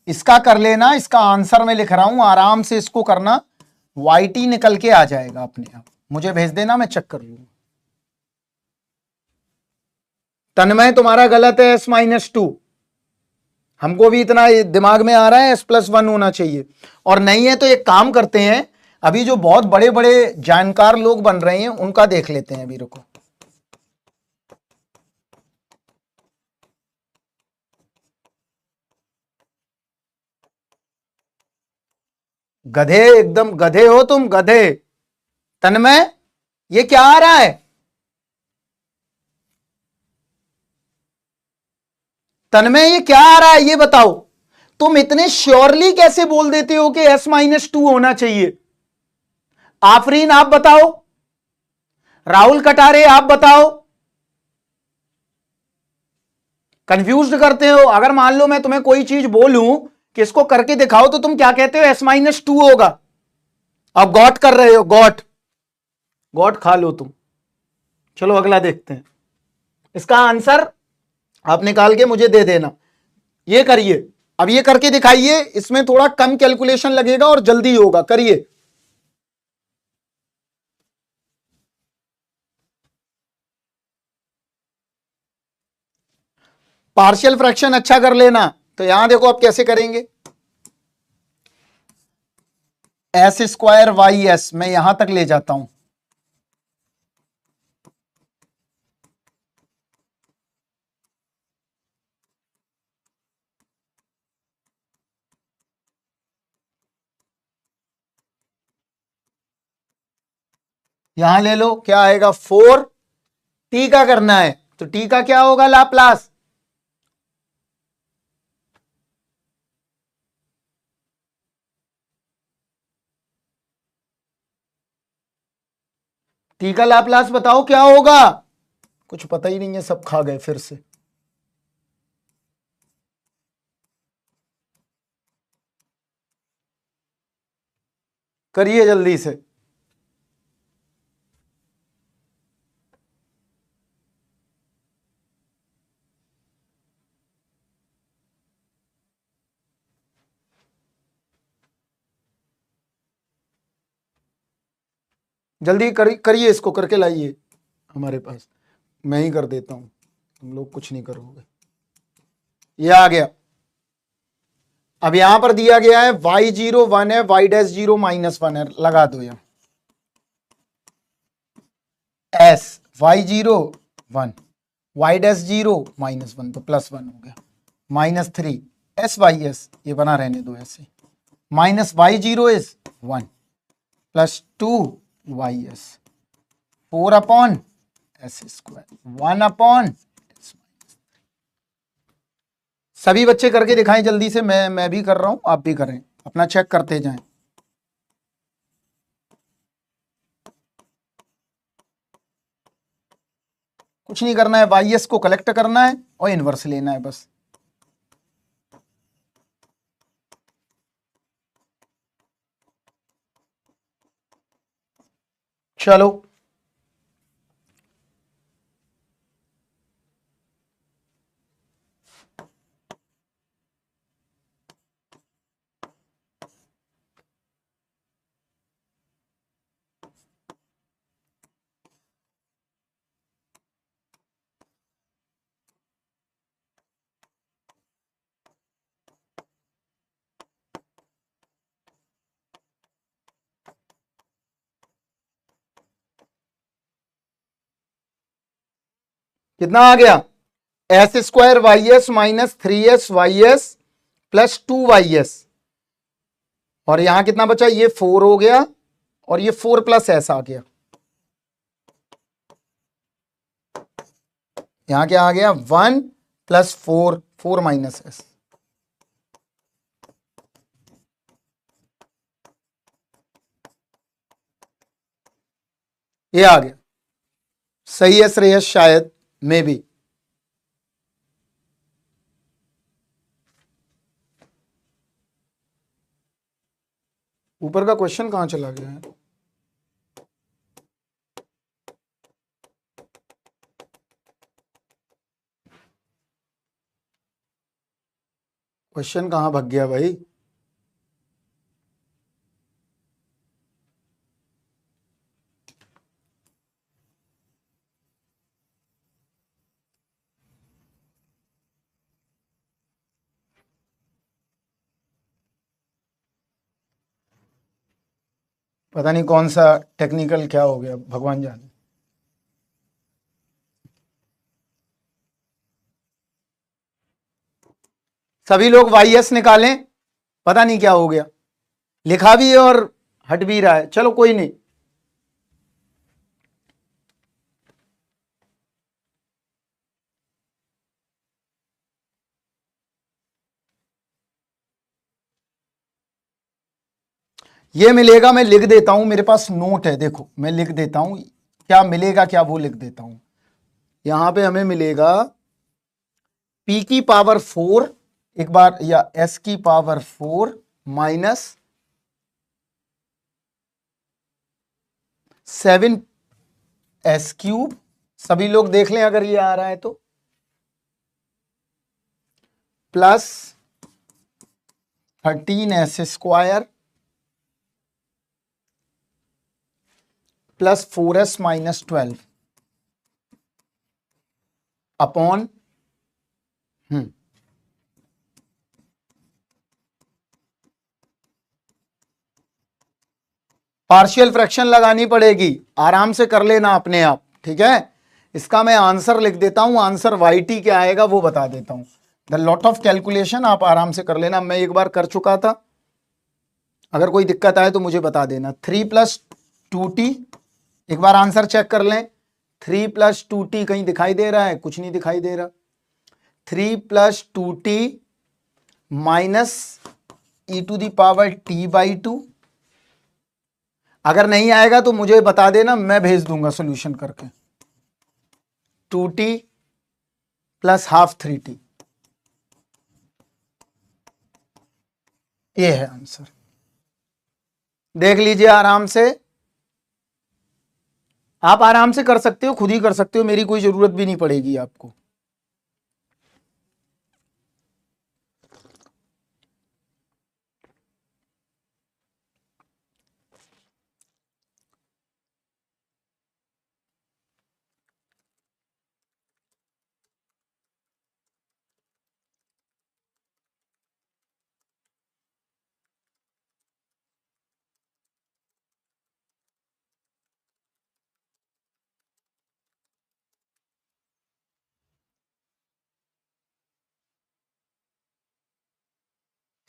इसका कर लेना, इसका आंसर मैं लिख रहा हूं, आराम से इसको करना, वाईटी निकल के आ जाएगा अपने आप, मुझे भेज देना, मैं चेक कर लूंगा। तन्मय तुम्हारा गलत है, S-2, हमको भी इतना दिमाग में आ रहा है S+1 होना चाहिए, और नहीं है तो एक काम करते हैं, अभी जो बहुत बड़े बड़े जानकार लोग बन रहे हैं उनका देख लेते हैं, अभी रुको। गधे, एकदम गधे हो तुम, गधे। तन्मय ये क्या आ रहा है? तन्मय ये क्या आ रहा है, ये बताओ। तुम इतने श्योरली कैसे बोल देते हो कि S-2 होना चाहिए? आफरीन आप बताओ, राहुल कटारे आप बताओ, कंफ्यूज करते हो। अगर मान लो मैं तुम्हें कोई चीज बोलूं कि इसको करके दिखाओ, तो तुम क्या कहते हो, S-2 होगा। अब गॉट कर रहे हो, गॉट, गॉट खा लो तुम। चलो अगला देखते हैं। इसका आंसर आप निकाल के मुझे दे देना। ये करिए, अब ये करके दिखाइए, इसमें थोड़ा कम कैलकुलेशन लगेगा और जल्दी होगा, करिए। पार्शियल फ्रैक्शन अच्छा कर लेना। तो यहां देखो आप कैसे करेंगे। एस स्क्वायर वाई एस मैं यहां तक ले जाता हूं। यहां ले लो, क्या आएगा 4। टी का करना है तो टी का क्या होगा लाप्लास। टी का लाप्लास बताओ क्या होगा। कुछ पता ही नहीं है, सब खा गए फिर से। करिए जल्दी से। जल्दी करिए, इसको करके लाइए हमारे पास। मैं ही कर देता हूं, तुम लोग कुछ नहीं करोगे। ये आ गया। अब यहां पर दिया गया है y0 1 है, y'0 -1 है, लगा दो यहां s y0 1 y'0 -1 तो +1 हो गया, -3 s/s ये बना रहने दो ऐसे, -y0 is 1 +2y(s) 4/s², 1/s। सभी बच्चे करके दिखाएं जल्दी से। मैं भी कर रहा हूं, आप भी करें, अपना चेक करते जाएं। कुछ नहीं करना है, वाई को कलेक्ट करना है और इनवर्स लेना है बस। चलो कितना आ गया, s² -3s(y(s) +2y(s) और यहां कितना बचा, ये 4 हो गया और ये 4 + s आ गया। यहां क्या आ गया 1 + 4 4 -s। ये आ गया, सही है श्रेयस, शायद मे बी। ऊपर का क्वेश्चन कहां चला गया है। क्वेश्चन कहां भाग गया भाई। पता नहीं कौन सा टेक्निकल क्या हो गया, भगवान जाने। सभी लोग वाई निकालें, पता नहीं क्या हो गया, लिखा भी है और हट भी रहा है। चलो कोई नहीं। ये मिलेगा, मैं लिख देता हूं, मेरे पास नोट है, देखो मैं लिख देता हूं क्या मिलेगा, क्या वो लिख देता हूं। यहां पे हमें मिलेगा p की पावर 4 एक बार, या s की पावर 4 -7s³ सभी लोग देख लें अगर ये आ रहा है तो। Plus 13s² plus 4s-12 upon partial fraction लगानी पड़ेगी, आराम से कर लेना अपने आप, ठीक है। इसका मैं आंसर लिख देता हूं, आंसर YT क्या आएगा वो बता देता हूं। द लॉट ऑफ कैलकुलेशन आप आराम से कर लेना, मैं एक बार कर चुका था, अगर कोई दिक्कत आए तो मुझे बता देना। 3+2t, एक बार आंसर चेक कर लें। 3+2t कहीं दिखाई दे रहा है? कुछ नहीं दिखाई दे रहा। 3+2t minus e⁻t/2। अगर नहीं आएगा तो मुझे बता देना, मैं भेज दूंगा सॉल्यूशन करके। 2t प्लस हाफ 3t, ये है आंसर। देख लीजिए आराम से, आप आराम से कर सकते हो, खुद ही कर सकते हो, मेरी कोई जरूरत भी नहीं पड़ेगी आपको।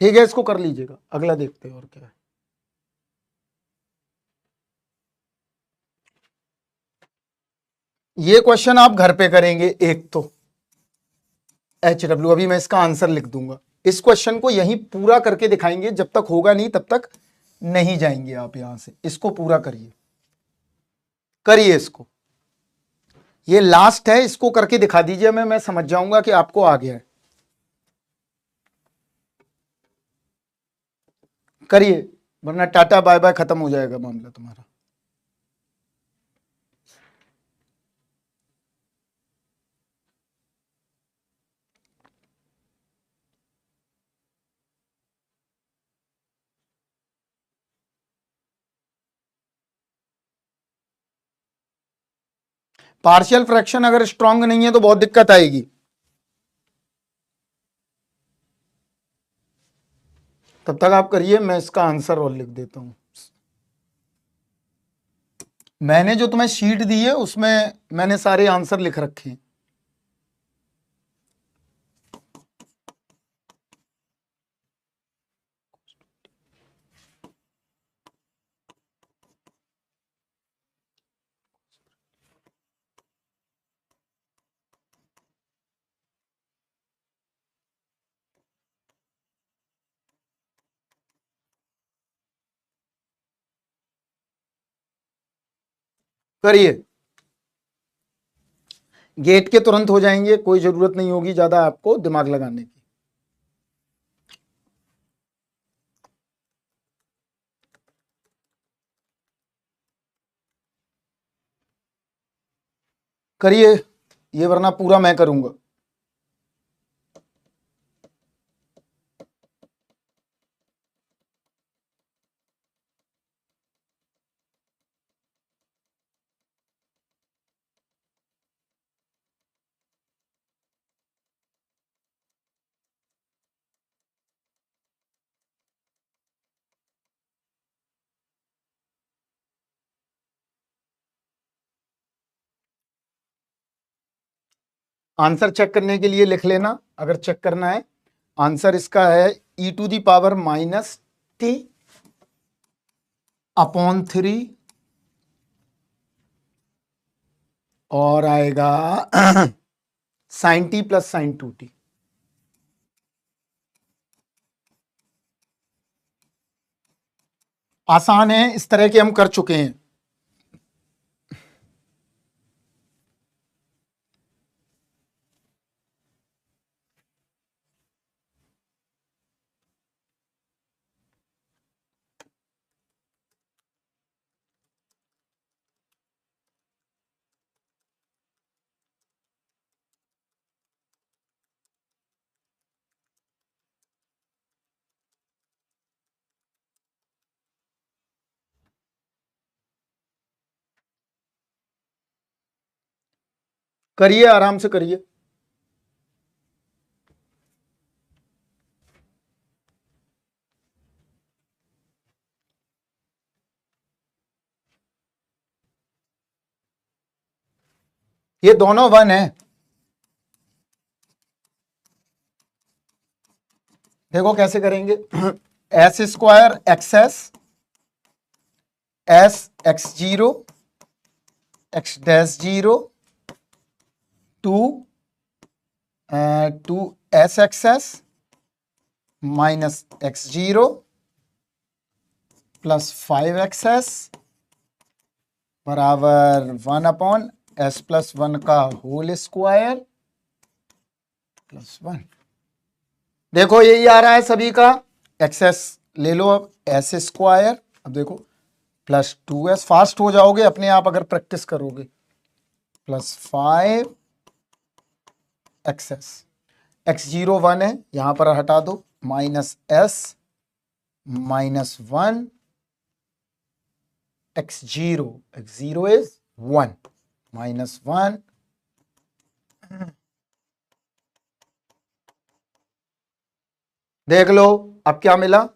ठीक है, इसको कर लीजिएगा, अगला देखते हैं और क्या है। ये क्वेश्चन आप घर पे करेंगे एक तो, HW, अभी मैं इसका आंसर लिख दूंगा। इस क्वेश्चन को यहीं पूरा करके दिखाएंगे, जब तक होगा नहीं तब तक नहीं जाएंगे आप यहां से। इसको पूरा करिए, करिए इसको, ये लास्ट है, इसको करके दिखा दीजिए, मैं समझ जाऊंगा कि आपको आ गया है। करिए, वरना टाटा बाय बाय खत्म हो जाएगा मामला तुम्हारा। पार्शियल फ्रैक्शन अगर स्ट्रांग नहीं है तो बहुत दिक्कत आएगी। तब तक आप करिए, मैं इसका आंसर और लिख देता हूं। मैंने जो तुम्हें शीट दी है उसमें मैंने सारे आंसर लिख रखे हैं। करिए, गेट के तुरंत हो जाएंगे, कोई जरूरत नहीं होगी ज्यादा आपको दिमाग लगाने की। करिए ये, वरना पूरा मैं करूंगा। आंसर चेक करने के लिए लिख लेना, अगर चेक करना है। आंसर इसका है e⁻−t अपॉन 3, और आएगा sin t plus sin 2t। आसान है, इस तरह के हम कर चुके हैं। करिए, आराम से करिए। ये दोनों 1 है। देखो कैसे करेंगे। S square s x zero x dash zero two s minus x zero plus 5xs बराबर 1/s+1 का होल स्क्वायर प्लस 1। देखो यही आ रहा है सभी का। एक्सेस ले लो अब, एस स्क्वायर, अब देखो प्लस 2s, फास्ट हो जाओगे अपने आप अगर प्रैक्टिस करोगे, प्लस 5xs, x0 1 है, यहां पर हटा दो, minus s minus 1 x0 is 1 minus 1 देख लो अब क्या मिला,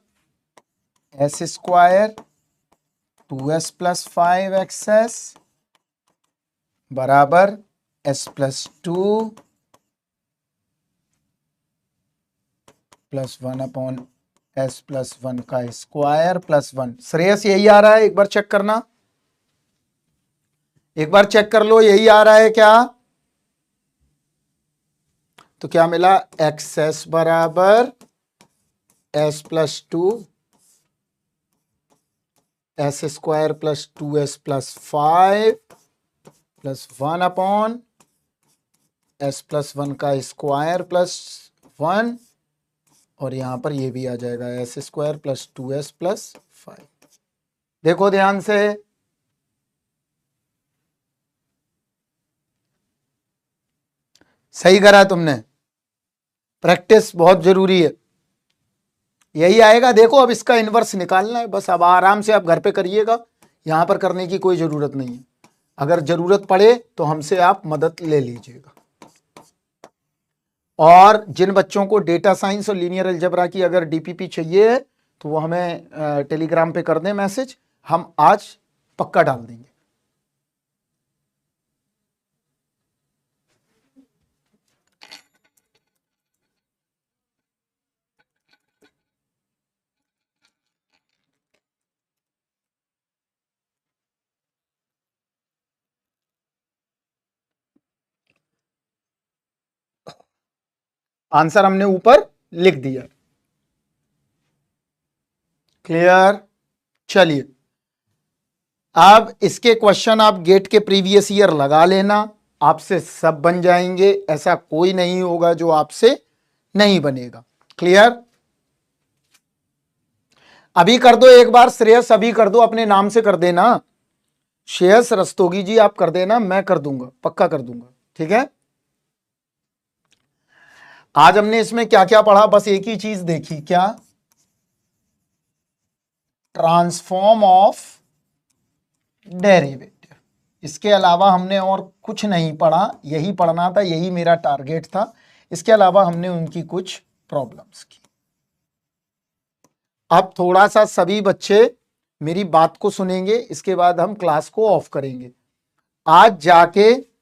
S square 2s plus 5xs बराबर s प्लस 2 प्लस 1/s+1 का स्क्वायर प्लस 1। श्रेयस यही आ रहा है, एक बार चेक करना, एक बार चेक कर लो यही आ रहा है क्या। तो क्या मिला, एक्स बराबर s plus 2 S square plus 2s plus 5 plus 1/s+1 का स्क्वायर प्लस 1, और यहां पर ये भी आ जाएगा S square plus 2s plus 5। देखो ध्यान से, सही करा तुमने, प्रैक्टिस बहुत जरूरी है। यही आएगा। देखो अब इसका इनवर्स निकालना है बस, अब आराम से आप घर पे करिएगा, यहां पर करने की कोई जरूरत नहीं है। अगर जरूरत पड़े तो हमसे आप मदद ले लीजिएगा। और जिन बच्चों को डेटा साइंस और लीनियर अलजेब्रा की अगर डीपीपी चाहिए है तो वो हमें टेलीग्राम पे कर दें मैसेज, हम आज पक्का डाल देंगे। आंसर हमने ऊपर लिख दिया। क्लियर। चलिए अब इसके क्वेश्चन आप गेट के प्रीवियस ईयर लगा लेना, आपसे सब बन जाएंगे, ऐसा कोई नहीं होगा जो आपसे नहीं बनेगा। क्लियर। अभी कर दो एक बार श्रेयस, अभी कर दो, अपने नाम से कर देना। श्रेयस रस्तोगी जी आप कर देना, मैं कर दूंगा, पक्का कर दूंगा। ठीक है। आज हमने इसमें क्या क्या पढ़ा, बस एक ही चीज देखी, क्या, ट्रांसफॉर्म ऑफ डेरिवेटिव। इसके अलावा हमने और कुछ नहीं पढ़ा, यही पढ़ना था, यही मेरा टारगेट था। इसके अलावा हमने उनकी कुछ प्रॉब्लम्स की। अब थोड़ा सा सभी बच्चे मेरी बात को सुनेंगे, इसके बाद हम क्लास को ऑफ करेंगे। आज जाके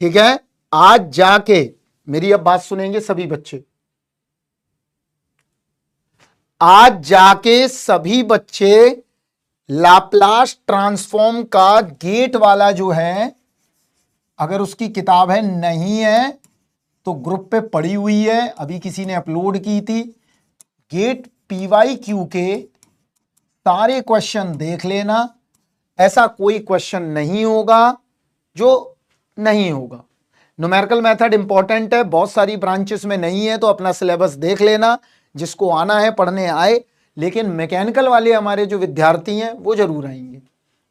ठीक है, आज जाके मेरी अब बात सुनेंगे सभी बच्चे। आज जाके सभी बच्चे लाप्लास ट्रांसफॉर्म का गेट वाला जो है, अगर उसकी किताब है, नहीं है तो ग्रुप पे पड़ी हुई है, अभी किसी ने अपलोड की थी। गेट PYQ के सारे क्वेश्चन देख लेना, ऐसा कोई क्वेश्चन नहीं होगा जो नहीं होगा। न्यूमेरिकल मेथड इंपॉर्टेंट है, बहुत सारी ब्रांचेस में नहीं है, तो अपना सिलेबस देख लेना, जिसको आना है पढ़ने आए। लेकिन मैकेनिकल वाले हमारे जो विद्यार्थी हैं वो जरूर आएंगे,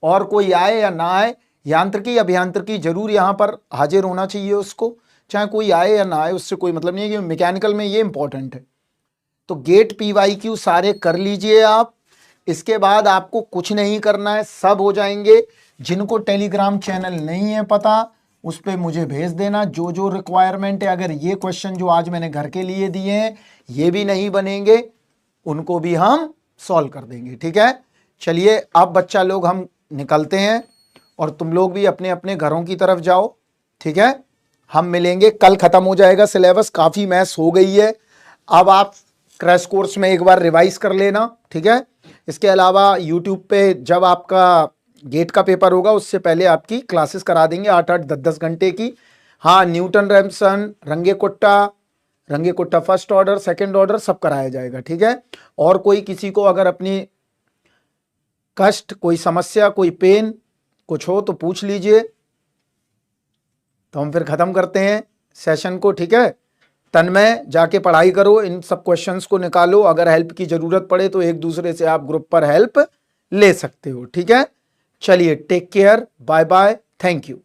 और कोई आए या ना आए, यांत्रिकी अभियांत्रिकी जरूर यहां पर हाजिर होना चाहिए उसको, चाहे कोई आए या ना आए, उससे कोई मतलब नहीं है, कि मैकेनिकल में ये इंपॉर्टेंट है। तो गेट PYQ सारे कर लीजिए आप। इसके बाद आपको कुछ नहीं करना है, सब हो जाएंगे। जिनको टेलीग्राम चैनल नहीं है पता, उस पर मुझे भेज देना जो जो रिक्वायरमेंट है। अगर ये क्वेश्चन जो आज मैंने घर के लिए दिए हैं ये भी नहीं बनेंगे, उनको भी हम सॉल्व कर देंगे, ठीक है। चलिए अब बच्चा लोग हम निकलते हैं और तुम लोग भी अपने अपने घरों की तरफ जाओ, ठीक है। हम मिलेंगे कल, खत्म हो जाएगा सिलेबस, काफ़ी मैथ्स हो गई है। अब आप क्रैश कोर्स में एक बार रिवाइज कर लेना, ठीक है। इसके अलावा यूट्यूब पे जब आपका गेट का पेपर होगा उससे पहले आपकी क्लासेस करा देंगे 8-8 10-10 घंटे की। हाँ, न्यूटन रैमसन, रंगे कुट्टा फर्स्ट ऑर्डर सेकंड ऑर्डर सब कराया जाएगा, ठीक है। और कोई किसी को अगर अपनी कष्ट, कोई समस्या, कोई पेन कुछ हो तो पूछ लीजिए, तो हम फिर खत्म करते हैं सेशन को, ठीक है। तन्मय जाके पढ़ाई करो, इन सब क्वेश्चंस को निकालो। अगर हेल्प की जरूरत पड़े तो एक दूसरे से आप ग्रुप पर हेल्प ले सकते हो, ठीक है। चलिए take care, bye bye, thank you.